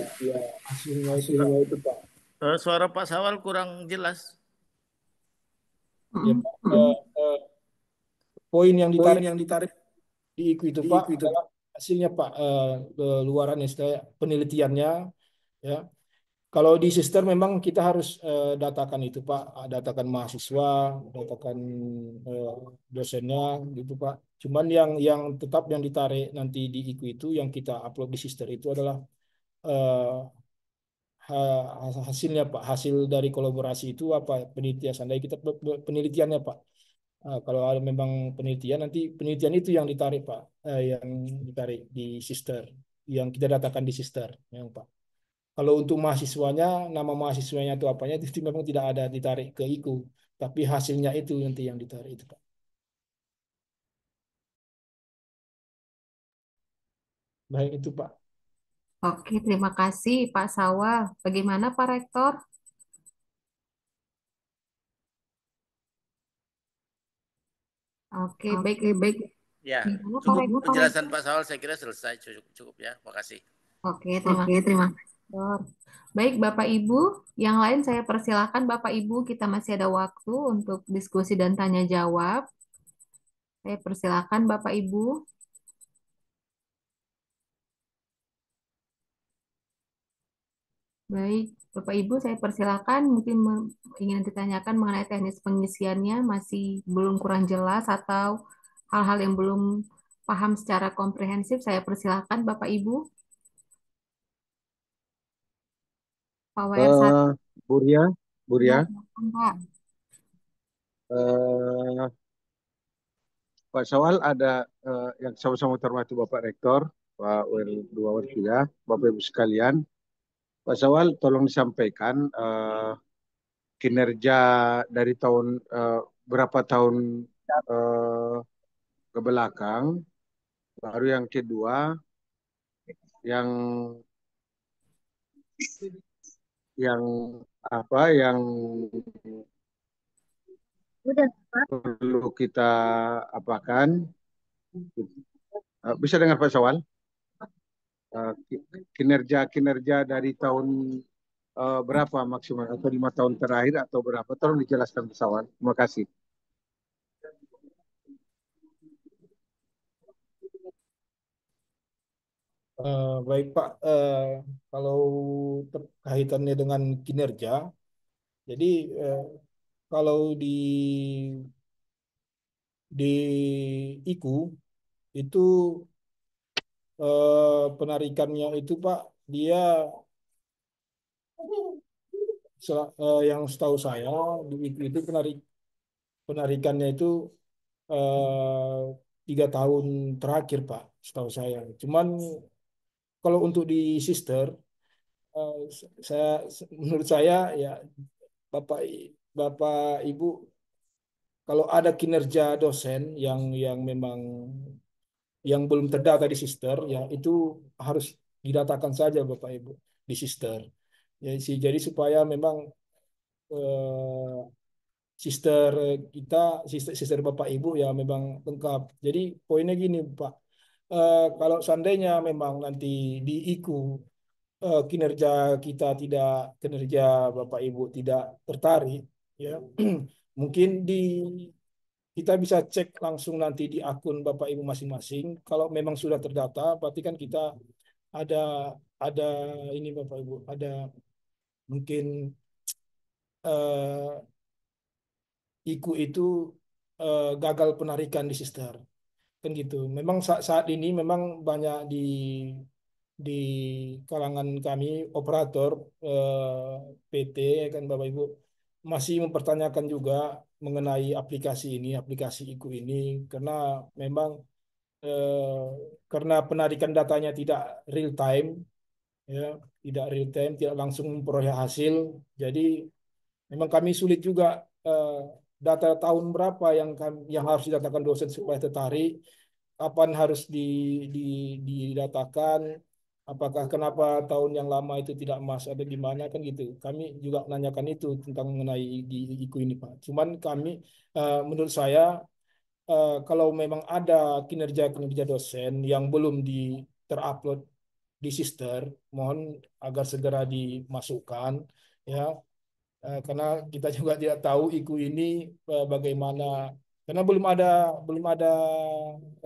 hasilnya itu Pak. Suara Pak Sawal kurang jelas. Ya, poin yang ditarik di IKU itu Pak adalah hasilnya Pak, luaran penelitiannya ya. Kalau di sister memang kita harus datakan itu Pak, datakan mahasiswa, datakan dosennya gitu Pak. Cuman yang tetap yang ditarik nanti di IKU itu yang kita upload di sister itu adalah hasilnya Pak, hasil dari kolaborasi itu apa penelitian, seandainya kita penelitiannya Pak. Kalau ada memang penelitian, nanti penelitian itu yang ditarik Pak, yang ditarik di sister, yang kita datakan di sister, yang Pak. Kalau untuk mahasiswanya, nama mahasiswanya itu apanya itu memang tidak ada ditarik ke IKU, tapi hasilnya itu nanti yang ditarik itu Pak. Baik itu Pak. Oke, terima kasih Pak Sawal. Bagaimana Pak Rektor? Oke, baik. Ya, Gimana, Pak penjelasan Rektor? Pak Sawal saya kira selesai, cukup ya. Makasih. Oke, terima kasih. Baik, Bapak Ibu, yang lain saya persilakan Bapak Ibu, kita masih ada waktu untuk diskusi dan tanya jawab. Saya persilakan Bapak Ibu. Baik, Bapak Ibu, saya persilakan. Mungkin ingin ditanyakan mengenai teknis pengisiannya masih belum kurang jelas atau hal-hal yang belum paham secara komprehensif. Saya persilakan Bapak Ibu. Pak WR1. Buria, Ya, Pak. Pak Sawal ada yang sama-sama terhormati Bapak Rektor, Pak WL2, WL3, Bapak Ibu sekalian. Pak Sawal tolong disampaikan kinerja dari tahun berapa tahun ke belakang. Baru yang kedua, yang perlu kita apakan. Bisa dengar Pak Sawal? Kinerja dari tahun berapa maksimal, atau 5 tahun terakhir atau berapa? Tolong dijelaskan Pak Sawal. Terima kasih. Baik Pak, kalau kaitannya dengan kinerja, jadi kalau di IKU itu penarikannya itu Pak, dia yang setahu saya di IKU itu penarikannya itu eh, 3 tahun terakhir, Pak, setahu saya. Cuman kalau untuk di sister, eh, saya menurut saya ya Bapak Bapak Ibu, kalau ada kinerja dosen yang memang yang belum terdata di sister, ya itu harus didatakan saja Bapak Ibu di sister. Ya, jadi supaya memang eh, sister kita, sister Bapak Ibu ya memang lengkap. Jadi poinnya gini Pak, kalau seandainya memang nanti di IKU kinerja kita tidak, kinerja Bapak Ibu tidak tertarik, ya mungkin kita bisa cek langsung nanti di akun Bapak Ibu masing-masing. Kalau memang sudah terdata, berarti kan kita ada ada ini Bapak Ibu, ada mungkin eh, IKU itu gagal penarikan di sister, kan gitu. Memang saat ini memang banyak di kalangan kami operator PT, kan Bapak Ibu masih mempertanyakan juga mengenai aplikasi ini, aplikasi IKU ini, karena memang eh, karena penarikan datanya tidak real time, ya tidak real time, tidak langsung memperoleh hasil, jadi memang kami sulit juga eh, data tahun berapa yang harus didatakan dosen supaya tertarik, kapan harus di, didatakan, apakah kenapa tahun yang lama itu tidak masuk atau gimana, kan gitu. Kami juga menanyakan itu tentang mengenai di IKU ini Pak. Cuman kami menurut saya kalau memang ada kinerja-kinerja dosen yang belum terupload di Sister, mohon agar segera dimasukkan, ya. Karena kita juga tidak tahu IKU ini bagaimana, karena belum ada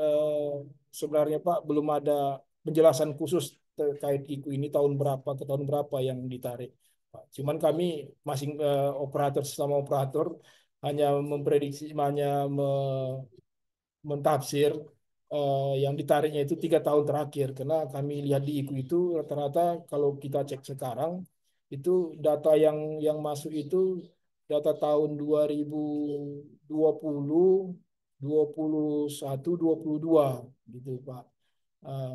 eh, sebenarnya Pak, belum ada penjelasan khusus terkait IKU ini tahun berapa ke tahun berapa yang ditarik, Pak. Cuman kami masing operator, sama operator hanya memprediksi, hanya mentafsir yang ditariknya itu 3 tahun terakhir, karena kami lihat di IKU itu rata-rata kalau kita cek sekarang itu data yang masuk itu data tahun 2020, 21, 22 gitu Pak.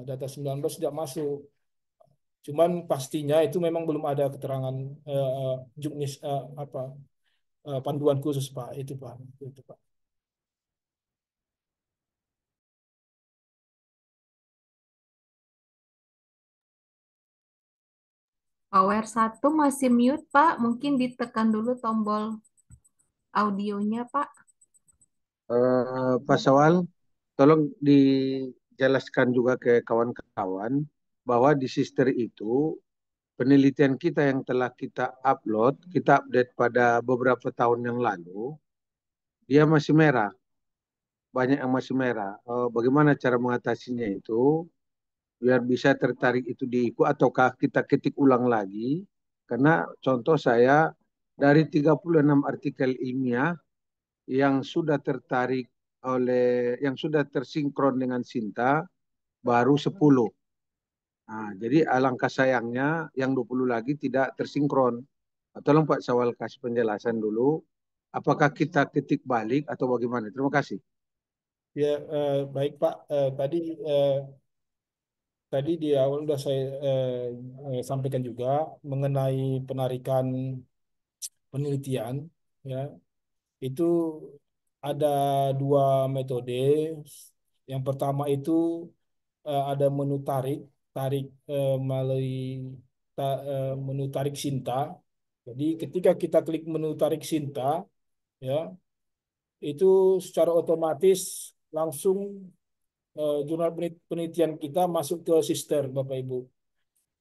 Data 19 tidak masuk. Cuman pastinya itu memang belum ada keterangan juknis apa panduan khusus Pak, itu Pak. Itu Pak. Power 1 masih mute, Pak. Mungkin ditekan dulu tombol audionya, Pak. Pak Sawal, tolong dijelaskan juga ke kawan-kawan bahwa di sister itu penelitian kita yang telah kita upload, kita update pada beberapa tahun yang lalu, dia masih merah, banyak yang masih merah. Bagaimana cara mengatasinya itu? Biar bisa tertarik itu di IKU ataukah kita ketik ulang lagi? Karena contoh saya dari 36 artikel ilmiah yang sudah tertarik yang sudah tersinkron dengan Sinta baru 10. Nah, jadi alangkah sayangnya yang 20 lagi tidak tersinkron. Tolong Pak Sawal kasih penjelasan dulu. Apakah kita ketik balik atau bagaimana? Terima kasih. Ya, baik Pak. Tadi tadi di awal sudah saya sampaikan juga mengenai penarikan penelitian, ya. Itu ada 2 metode. Yang pertama itu ada menu tarik, tarik melalui menu tarik Sinta. Jadi ketika kita klik menu tarik Sinta, ya, itu secara otomatis langsung jurnal penelitian kita masuk ke sister Bapak Ibu.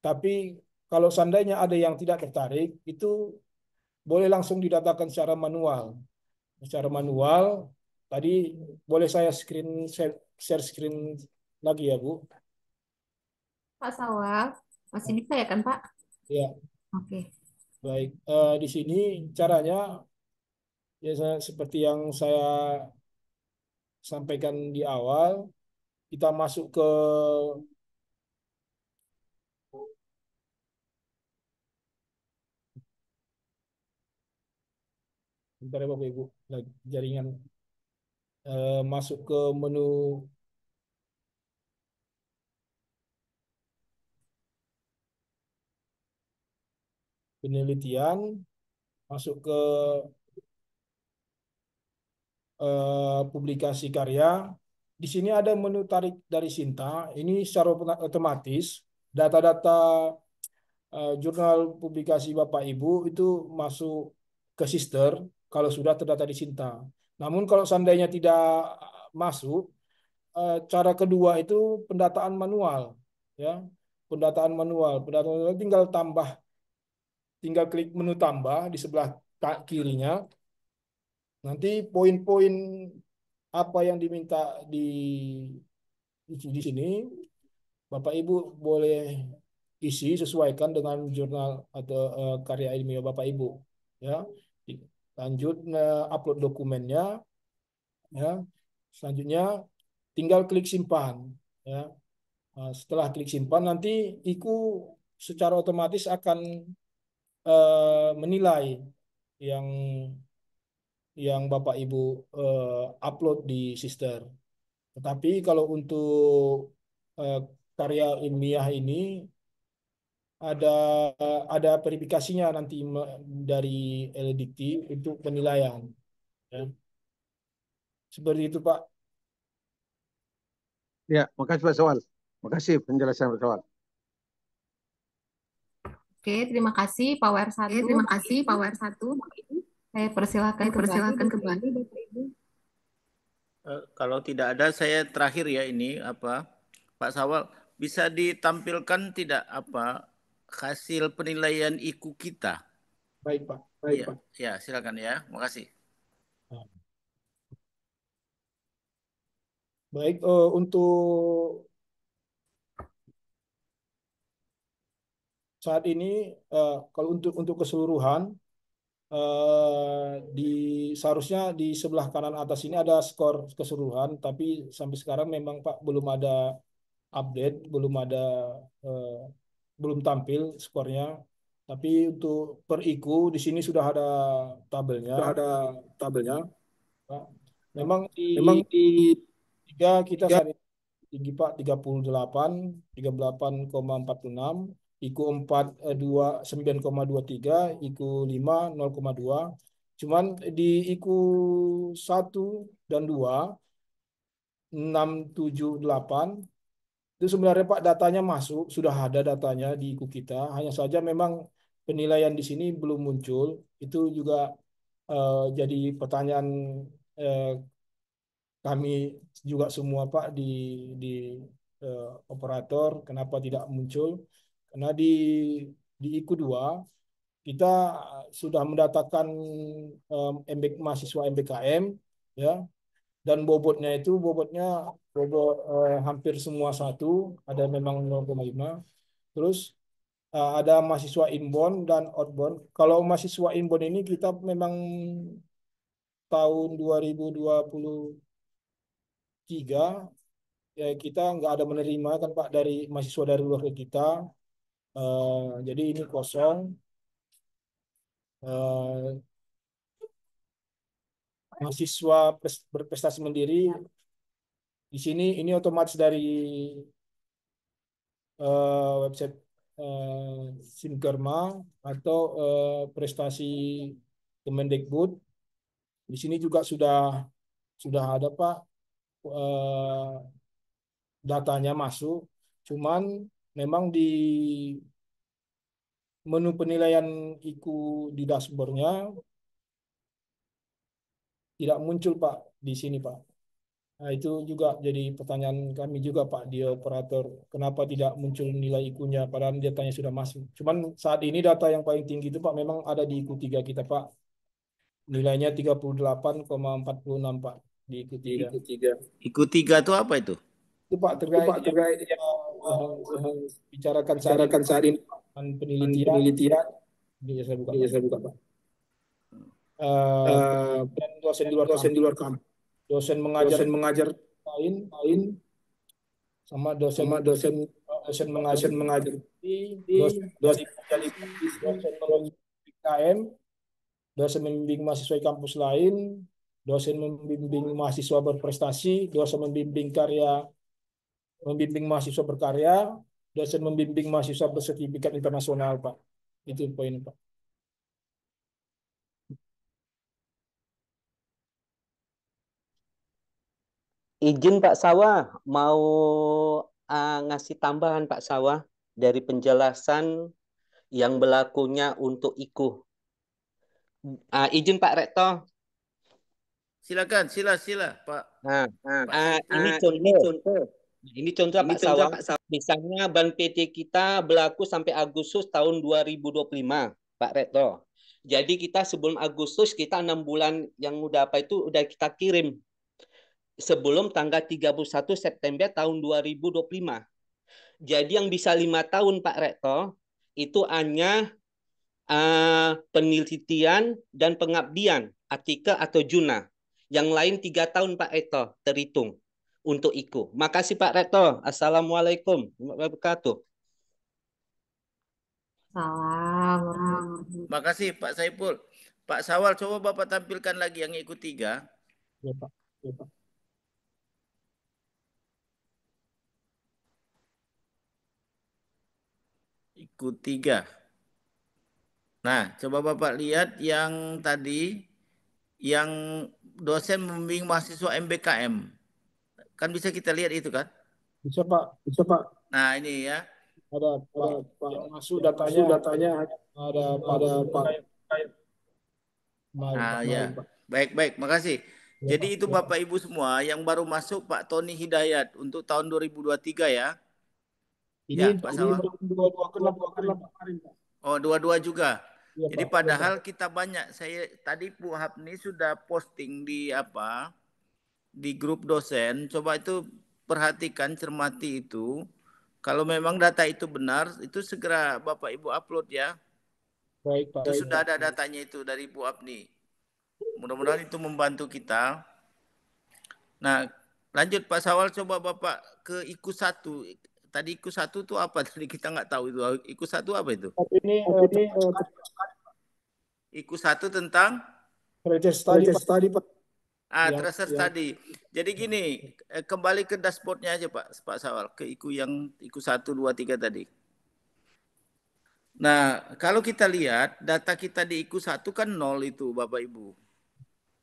Tapi kalau seandainya ada yang tidak tertarik, itu boleh langsung didatakan secara manual. Secara manual, tadi boleh saya share screen lagi ya Bu. Pak Sawal, masih bisa ya kan, Pak? Ya, Oke. baik. Di sini caranya ya seperti yang saya sampaikan di awal, kita masuk ke Bentar ya Bapak Ibu, jaringan masuk ke menu penelitian, masuk ke publikasi karya. Di sini ada menu tarik dari Sinta. Ini secara otomatis data-data jurnal publikasi Bapak Ibu itu masuk ke Sister kalau sudah terdata di Sinta. Namun kalau seandainya tidak masuk, cara kedua itu pendataan manual, ya. Pendataan manual tinggal klik menu tambah di sebelah kirinya. Nanti poin-poin apa yang diminta di sini Bapak Ibu boleh isi sesuaikan dengan jurnal atau karya ilmiah Bapak Ibu, ya. Lanjut upload dokumennya, ya. Selanjutnya tinggal klik simpan, ya. Nah, setelah klik simpan nanti IKU secara otomatis akan menilai yang Bapak Ibu upload di Sister. Tetapi kalau untuk eh, karya ilmiah ini ada verifikasinya nanti dari LDikti untuk penilaian, ya. Seperti itu Pak. Ya, makasih Pak Sawal. Makasih penjelasan Pak Sawal. Oke, terima kasih Power 1. Terima kasih Power 1. Saya persilakan kembali Bapak Ibu. Kalau tidak ada, saya terakhir ya ini Pak Sawal, bisa ditampilkan tidak hasil penilaian IKU kita? Baik Pak. Ya, silakan ya. Makasih. Baik, untuk saat ini kalau untuk keseluruhan seharusnya di sebelah kanan atas ini ada skor keseluruhan, tapi sampai sekarang memang Pak belum ada update, belum tampil skornya. Tapi untuk per IKU di sini sudah ada tabelnya. Pak. Memang di tiga kita saat ini tinggi Pak 38,46, IKU 4 9,23, IKU 5 0,2. Cuman di IKU 1 dan 2 678 itu sebenarnya Pak datanya masuk, sudah ada datanya di IKU kita. Hanya saja memang penilaian di sini belum muncul. Itu juga jadi pertanyaan kami juga semua Pak di operator kenapa tidak muncul, karena di IKU 2 kita sudah mendatakan mahasiswa MBKM, ya, dan bobotnya hampir semua satu, ada memang 0,5. Terus ada mahasiswa inbound dan outbound. Kalau mahasiswa inbound ini kita memang tahun 2023 ya kita nggak ada menerima kan Pak dari mahasiswa dari luar negeri kita. Jadi ini kosong. Mahasiswa berprestasi mandiri di sini ini otomatis dari website Sinkerma atau prestasi Kemendikbud. Di sini juga sudah ada Pak datanya masuk. Cuman memang di menu penilaian IKU di dashboardnya tidak muncul Pak di sini Pak. Nah, itu juga jadi pertanyaan kami juga Pak di operator, kenapa tidak muncul nilai IKU-nya padahal datanya sudah masuk. Cuman saat ini data yang paling tinggi itu Pak memang ada di IKU 3 kita Pak. Nilainya 38,46 Pak di IKU 3. IKU 3 itu apa itu? Itu Pak terkait yang bicarakan saat ini penelitian. Ini saya buka Pak. Dan dosen di luar kampus. Dosen mengajar lain sama dosen mengajar dosen dari KM dosen membimbing mahasiswa di kampus lain, dosen membimbing mahasiswa berprestasi, dosen membimbing mahasiswa berkarya, dosen membimbing mahasiswa bersertifikat internasional, Pak. Itu poin, Pak. Izin Pak Sawah, mau ngasih tambahan Pak Sawah dari penjelasan yang berlakunya untuk IKU. Izin Pak Rektor. Silakan, sila Pak. Ini contoh. Ini contoh Pak Sawah. Misalnya ban PT kita berlaku sampai Agustus tahun 2025, Pak Rektor. Jadi kita sebelum Agustus kita 6 bulan yang udah udah kita kirim sebelum tanggal 31 September tahun 2025. Jadi yang bisa 5 tahun Pak Rektor itu hanya penelitian dan pengabdian artikel atau jurnal. Yang lain 3 tahun Pak Rektor terhitung untuk IKU. Makasih Pak Rektor. Assalamualaikum warahmatullahi wabarakatuh. Salam. Makasih Pak Saiful. Pak Sawal, coba Bapak tampilkan lagi yang IKU 3. Ya, Pak. Ya, Pak. IKU 3. Nah, coba Bapak lihat yang tadi, yang dosen membimbing mahasiswa MBKM. Kan bisa kita lihat itu kan? Bisa, Pak. Bisa, Pak. Nah, ini ya. Ada Pak. Yang masuk datanya ada Pak. Nah, ya. Baik, makasih. Jadi itu Bapak Ibu semua yang baru masuk Pak Tony Hidayat untuk tahun 2023 ya. Ini Pak Sawah. 22 kemarin, Pak. Oh, 22 juga. Ya, jadi Pak. padahal kita banyak. Saya tadi Bu Hapni sudah posting di di grup dosen. Coba itu perhatikan, cermati itu. Kalau memang data itu benar, itu segera Bapak Ibu upload ya. Baik, Pak. Itu sudah ada datanya itu dari Bu Hapni. Mudah-mudahan itu membantu kita. Nah, lanjut Pak Sawal, coba Bapak ke IKU 1. Tadi IKU 1 itu apa? Tadi kita nggak tahu itu. IKU 1 apa itu? IKU 1 tentang tadi, Pak. Tracer tadi. Jadi gini, kembali ke dashboardnya aja Pak Sawal, ke IKU yang IKU 1, 2, 3 tadi. Nah, kalau kita lihat data kita di IKU 1 kan 0 itu Bapak Ibu.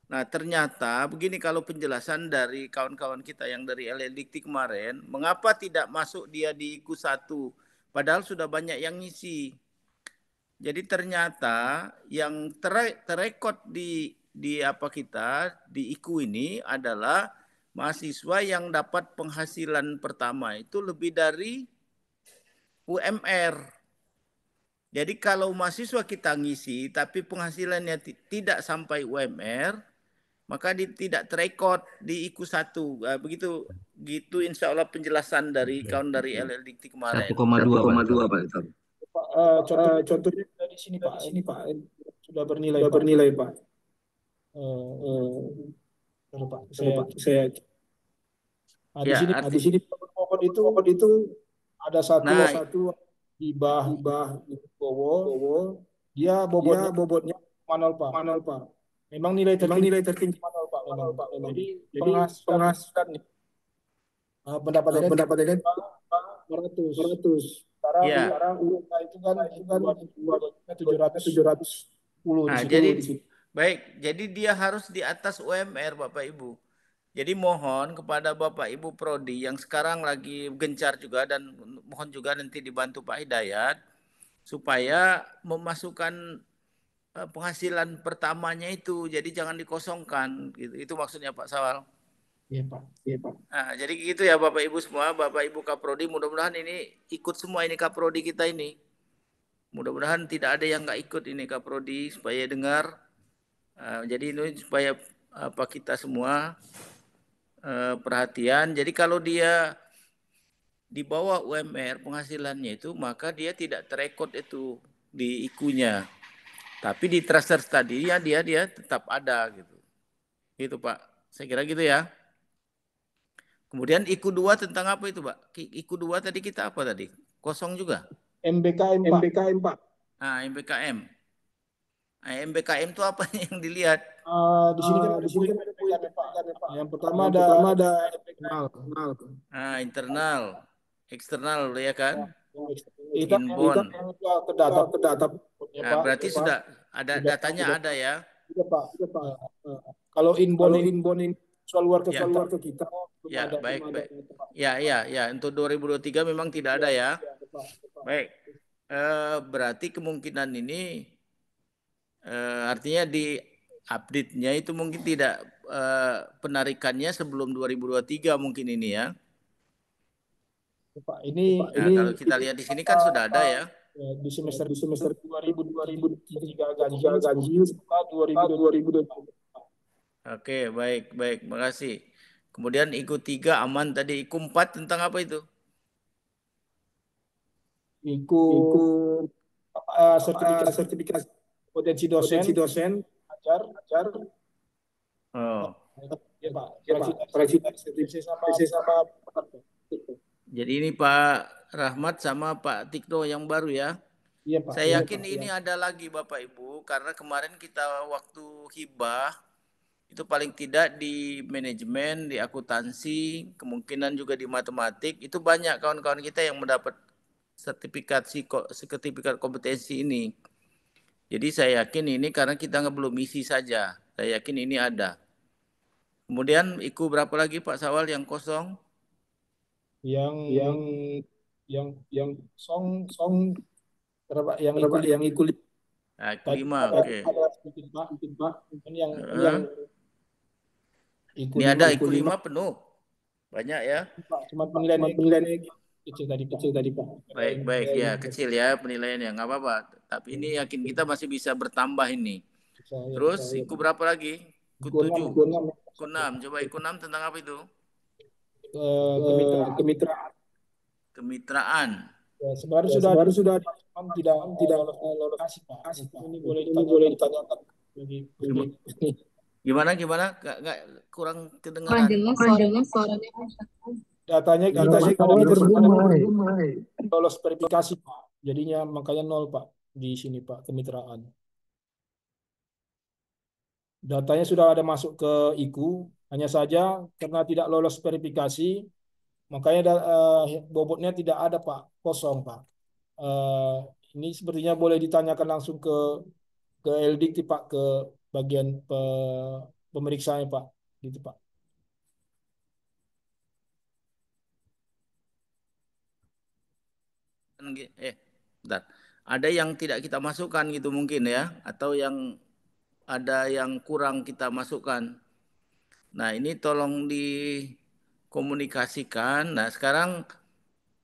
Nah, ternyata begini kalau penjelasan dari kawan-kawan kita yang dari LLDikti kemarin, mengapa tidak masuk dia di IKU 1, padahal sudah banyak yang ngisi. Jadi ternyata yang terekod di IKU ini adalah mahasiswa yang dapat penghasilan pertama itu lebih dari UMR. Jadi kalau mahasiswa kita ngisi tapi penghasilannya tidak sampai UMR, maka tidak terekod di IKU 1. Begitu insya Allah penjelasan dari kawan dari LLDikti kemarin. 1,2 Pak. Contohnya di sini Pak. Sudah bernilai Pak. Pak. Saya di sini itu ada satu hibah Bowo. Dia bobotnya manual Pak. Memang nilai tertinggi manual Pak. Jadi penghasilan nih. Pendapatannya 400. Sekarang itu kan 710 nah, jadi dia harus di atas UMR Bapak Ibu. Jadi mohon kepada Bapak Ibu Prodi yang sekarang lagi gencar juga dan mohon juga nanti dibantu Pak Hidayat supaya memasukkan penghasilan pertamanya itu, jadi jangan dikosongkan gitu. Itu maksudnya Pak Sawal. Iya Pak. Nah, jadi gitu ya Bapak Ibu semua, Bapak Ibu Kaprodi, mudah-mudahan ini ikut semua ini Kaprodi kita ini. Mudah-mudahan tidak ada yang nggak ikut ini Kaprodi supaya dengar. Jadi ini supaya kita semua perhatian. Jadi kalau dia di bawah UMR penghasilannya itu, maka dia tidak terekod itu di IKU-nya. Tapi di tracer tadi ya dia tetap ada gitu. Gitu Pak. Saya kira gitu ya. Kemudian IKU 2 tentang apa itu, Pak? IKU 2 tadi kita apa tadi? Kosong juga. MBKM Pak. MBKM. MBKM itu apa yang dilihat? Di sini kan ada poin PPKM, Pak. Yang pertama ada eksternal. Internal, eksternal ya kan? Kita Inbound. ke data. Ya, Nah, Pak. berarti sudah ada datanya ada ya? Iya, Pak. Kalau inbound ini soal luar ke kita, Ya, ada. baik. Ya. Untuk 2023 memang tidak ada ya. Baik. Berarti kemungkinan ini artinya di update-nya itu mungkin tidak penarikannya sebelum 2023 mungkin ini ya. Pak, ini kalau kita lihat di sini kan sudah ada ya. Di semester 2023 ganjil serta 2023. Oke, baik, makasih. Kemudian IKU 3 aman tadi. IKU 4 tentang apa itu? IKU sertifikasi potensi dosen, ajar. Oh. Ya, Pak. Presiden sama Jadi ini Pak Rahmat sama Pak Tikno yang baru ya. Iya, Pak. Saya yakin ini ada lagi Bapak Ibu, karena kemarin kita waktu hibah itu paling tidak di manajemen, di akuntansi, kemungkinan juga di matematik, itu banyak kawan-kawan kita yang mendapat sertifikat kompetensi ini. Jadi saya yakin ini karena kita belum isi saja. Saya yakin ini ada. Kemudian IKU berapa lagi Pak Sawal yang kosong? Yang song berapa? Yang IKU IKU 5, oke. Ini ada IKU 5 penuh. Banyak ya. Cuma penilaian kecil tadi Pak. Baik ya, kecil ya penilaiannya, nggak apa-apa. Tapi ini yakin kita masih bisa bertambah ini. Terus IKU berapa lagi? IKU 7. IKU 6. Coba IKU 6 tentang apa itu? Kemitraan. Ya, sebenarnya sudah tidak lolos Pak. Ini boleh ditanyakan lagi. Gimana? Nggak kurang kedengaran. Kurang jelas suaranya. Datanya kita lolos verifikasi Pak. Jadinya makanya 0 Pak di sini Pak, kemitraan. Datanya sudah ada masuk ke IKU, hanya saja karena tidak lolos verifikasi, makanya bobotnya tidak ada Pak, kosong Pak. Ini sepertinya boleh ditanyakan langsung ke LDIKT Pak, ke bagian pemeriksaannya Pak, gitu Pak. Bentar. Ada yang tidak kita masukkan gitu mungkin ya, atau yang ada yang kurang kita masukkan. Nah ini tolong dikomunikasikan. Nah sekarang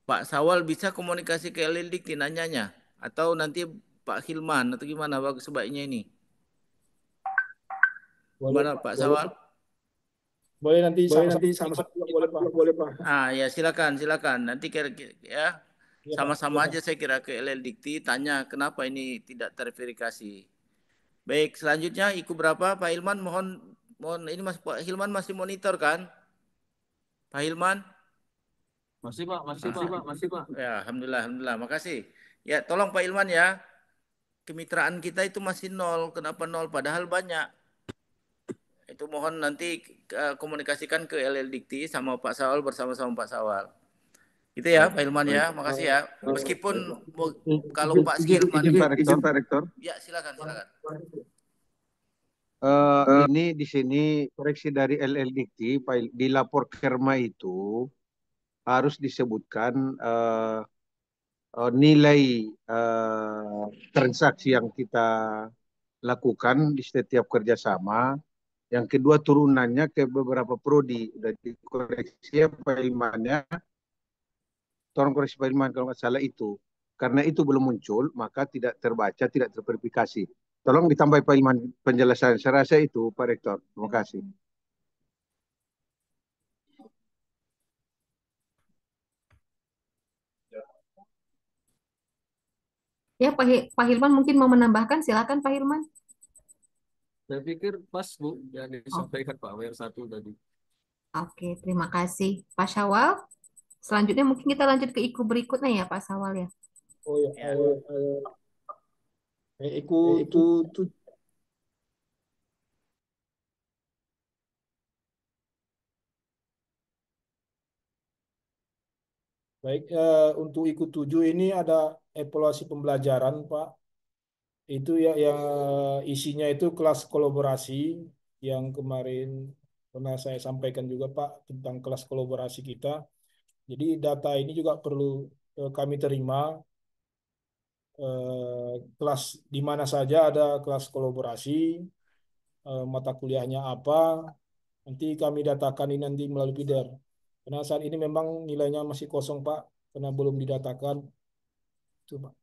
Pak Sawal bisa komunikasi ke LDIKT nanyanya, atau nanti Pak Hilman atau gimana sebaiknya ini? Gimana Pak Sawal? Boleh nanti sama-sama boleh Pak. Ya silakan. Nanti ya sama-sama aja saya kira ke LDIKT tanya kenapa ini tidak terverifikasi. Baik, selanjutnya IKU berapa Pak Hilman? Mohon ini Pak Hilman masih monitor kan? Pak Hilman? Masih Pak. Ya, alhamdulillah. Makasih. Ya, tolong Pak Hilman ya. Kemitraan kita itu masih 0. Kenapa 0? Padahal banyak. Itu mohon nanti komunikasikan ke LLDIKT sama Pak Sawal bersama-sama Pak Sawal. Itu ya Pak Hilman ya. Makasih ya. Meskipun kalau Pak Hilman izin Pak Rektor. Ya, silakan. Ini di sini koreksi dari LLDIKT di lapor kerma itu harus disebutkan nilai transaksi yang kita lakukan di setiap kerjasama. Yang kedua turunannya ke beberapa prodi. Udah dikoreksi Pak Ilmannya. Tolong koreksi Pak Ilman kalau nggak salah itu. Karena itu belum muncul, maka tidak terbaca, tidak terverifikasi. Tolong ditambah Pak Ilman penjelasan. Saya rasa itu Pak Rektor. Terima kasih. Ya, Pak Hilman mungkin mau menambahkan, silakan Pak Hilman. Saya pikir pas Bu yang disampaikan Pak WR1 tadi. Oke, terima kasih Pak Syawal. Selanjutnya mungkin kita lanjut ke IKU berikutnya ya Pak Syawal ya. Oh ya. IKU Baik, untuk ikut 7 ini ada evaluasi pembelajaran, Pak. Itu ya yang isinya itu kelas kolaborasi yang kemarin pernah saya sampaikan juga, Pak, tentang kelas kolaborasi kita. Jadi data ini juga perlu kami terima, kelas di mana saja ada kelas kolaborasi, mata kuliahnya apa, nanti kami datakan ini nanti melalui feeder. Karena saat ini memang nilainya masih kosong, Pak, karena belum didatakan. Itu, Pak.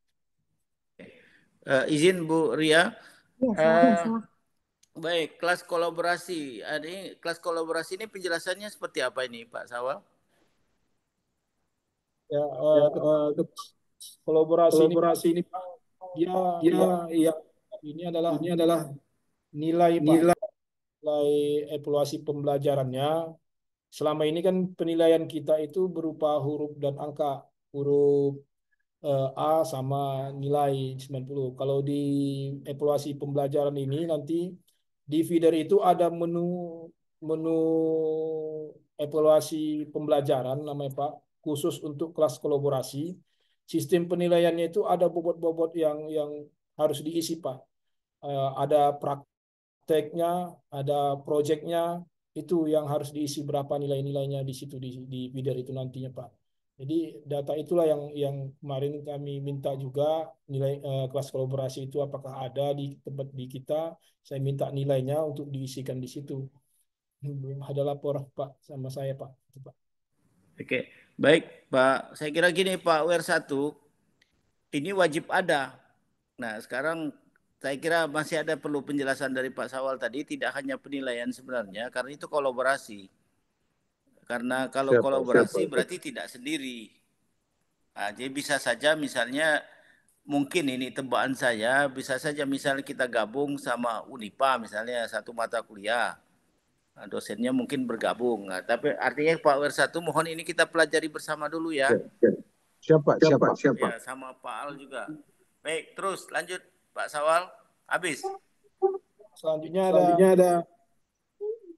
Izin Bu Ria. Ya, Baik, kelas kolaborasi. Ini kelas kolaborasi ini penjelasannya seperti apa ini, Pak Sawal? Ya, kolaborasi ini, Pak, dia ya, ini adalah nilai, Pak, nilai evaluasi pembelajarannya. Selama ini kan penilaian kita itu berupa huruf dan angka. Huruf A sama nilai 90. Kalau di evaluasi pembelajaran ini nanti di feeder itu ada menu menu evaluasi pembelajaran namanya, Pak, khusus untuk kelas kolaborasi. Sistem penilaiannya itu ada bobot-bobot yang harus diisi, Pak. Ada prakteknya, ada proyeknya, itu yang harus diisi berapa nilai-nilainya di situ di feeder itu nantinya, Pak. Jadi data itulah yang kemarin kami minta juga, nilai kelas kolaborasi itu apakah ada di tempat di kita. Saya minta nilainya untuk diisikan di situ. Belum ada lapor, Pak, sama saya, Pak. Itu, Pak. Oke, baik Pak. Saya kira gini Pak WR1, ini wajib ada. Nah sekarang saya kira masih ada perlu penjelasan dari Pak Sawal tadi, tidak hanya penilaian sebenarnya, karena itu kolaborasi. Karena kalau kolaborasi berarti tidak sendiri. Nah, jadi bisa saja misalnya, mungkin ini tebakan saya, bisa saja misalnya kita gabung sama Unipa misalnya satu mata kuliah. Nah, dosennya mungkin bergabung. Nah, tapi artinya Pak WR1 mohon ini kita pelajari bersama dulu ya. Siapa? Ya, sama Pak Al juga. Baik, terus lanjut Pak Sawal. Habis. Selanjutnya ada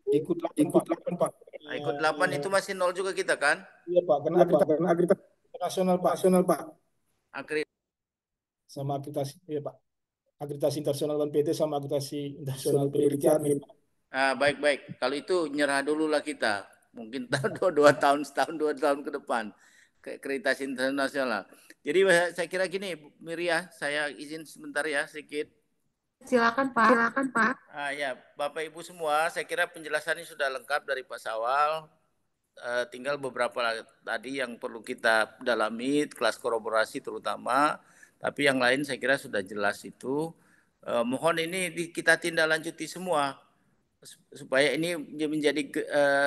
ikut 8, Pak. Nah, ikut 8 itu masih 0 juga kita kan? Iya, Pak, karena akreditasi internasional, Pak. Sama akreditasi, iya, Pak. Akreditasi internasional PT sama akreditasi internasional penelitian. Nah, baik-baik. Kalau itu nyerah dulu lah kita. Mungkin setahun 2 tahun ke depan. Ke akreditasi internasional. Jadi saya kira gini, Miria, saya izin sebentar ya sedikit. Silakan, Pak. Ya, Bapak Ibu semua, saya kira penjelasannya sudah lengkap dari Pak Sawal. Tinggal beberapa tadi yang perlu kita dalami, kelas kolaborasi terutama. Tapi yang lain saya kira sudah jelas itu. Mohon ini kita tindak lanjuti semua supaya ini menjadi,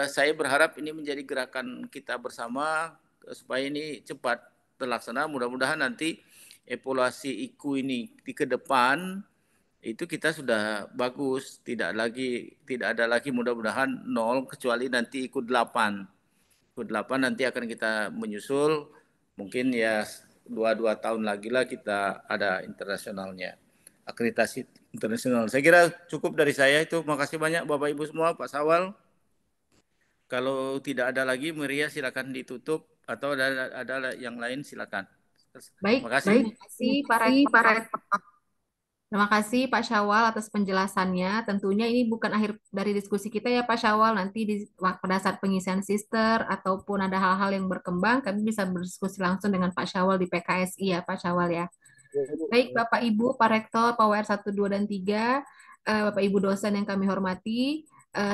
saya berharap ini menjadi gerakan kita bersama supaya ini cepat terlaksana. Mudah-mudahan nanti evaluasi IKU ini di ke depan itu kita sudah bagus, tidak ada lagi mudah-mudahan 0 kecuali nanti ikut 8. Ikut 8 nanti akan kita menyusul, mungkin ya 2 tahun lagi lah kita ada internasionalnya, akreditasi internasional. Saya kira cukup dari saya itu. Makasih banyak Bapak Ibu semua, Pak Sawal. Kalau tidak ada lagi, Maria silakan ditutup atau ada yang lain silakan. Baik, Makasih. Pak Rektor. Terima kasih Pak Syawal atas penjelasannya. Tentunya ini bukan akhir dari diskusi kita ya Pak Syawal. Nanti pada saat pengisian sister ataupun ada hal-hal yang berkembang, kami bisa berdiskusi langsung dengan Pak Syawal di PKSI ya Pak Syawal ya. Baik Bapak Ibu, Pak Rektor, Power 1, 2, dan 3, Bapak Ibu dosen yang kami hormati,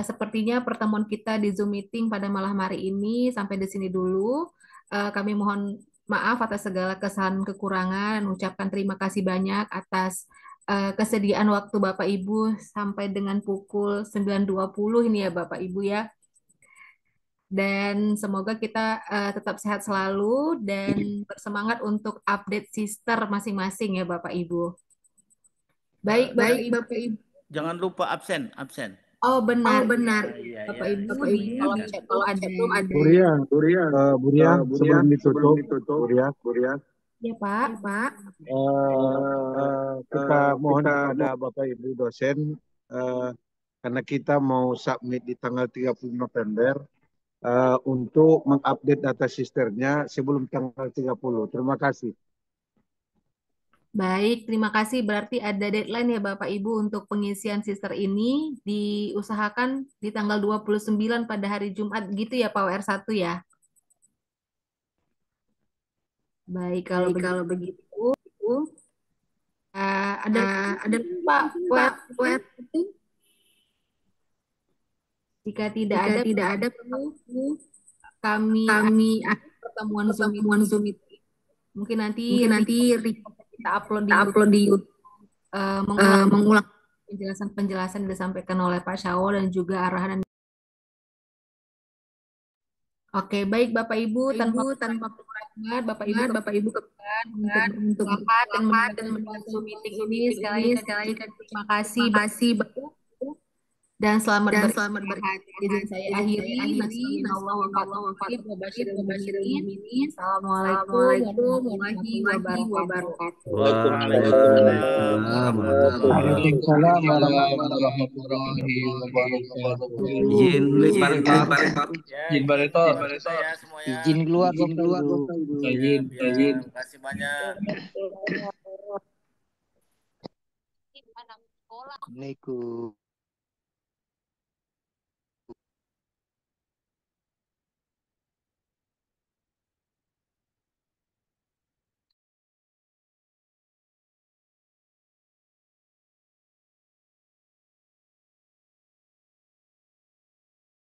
sepertinya pertemuan kita di Zoom meeting pada malam hari ini sampai di sini dulu. Kami mohon maaf atas segala kesalahan kekurangan dan ucapkan terima kasih banyak atas kesediaan waktu Bapak Ibu sampai dengan pukul 9.20 ini ya Bapak Ibu ya. Dan semoga kita tetap sehat selalu dan bersemangat untuk update sister masing-masing ya Bapak Ibu. Baik Bapak Ibu. Jangan lupa absen. Oh benar. Iya, Bapak ya. Ibu di kolom chat belum ada. Buria, sebelum ditutup, Buria. Ya Pak. Kita mohon kepada Bapak Ibu dosen, karena kita mau submit di tanggal 30 November, untuk mengupdate data sisternya sebelum tanggal 30. Terima kasih. Baik, terima kasih. Berarti ada deadline ya Bapak Ibu untuk pengisian sister ini diusahakan di tanggal 29 pada hari Jumat gitu ya Pak WR1 ya. Baik, kalau begitu ada Pak WR1. Jika tidak ada kami pertemuan Zoom itu. Mungkin nanti kita upload di YouTube. Mengulang penjelasan yang disampaikan oleh Pak Syawal dan juga arahan. Oke, baik Bapak Ibu, tanpa pengurangan, Bapak Ibu kebetulan untuk rapat dan mendengar Zoom meeting ini sekali lagi terima kasih dan selamat beristirahat. Izin saya akhiri. Assalamualaikum warahmatullahi wabarakatuh. Waalaikumsalam Waalaikumsalam warahmatullahi wabarakatuh. Izin beli Pak Rektor. Izin Pak Rektor. Ya semuanya. Izin keluar Bapak Ibu. Izin. Terima kasih banyak. Assalamualaikum.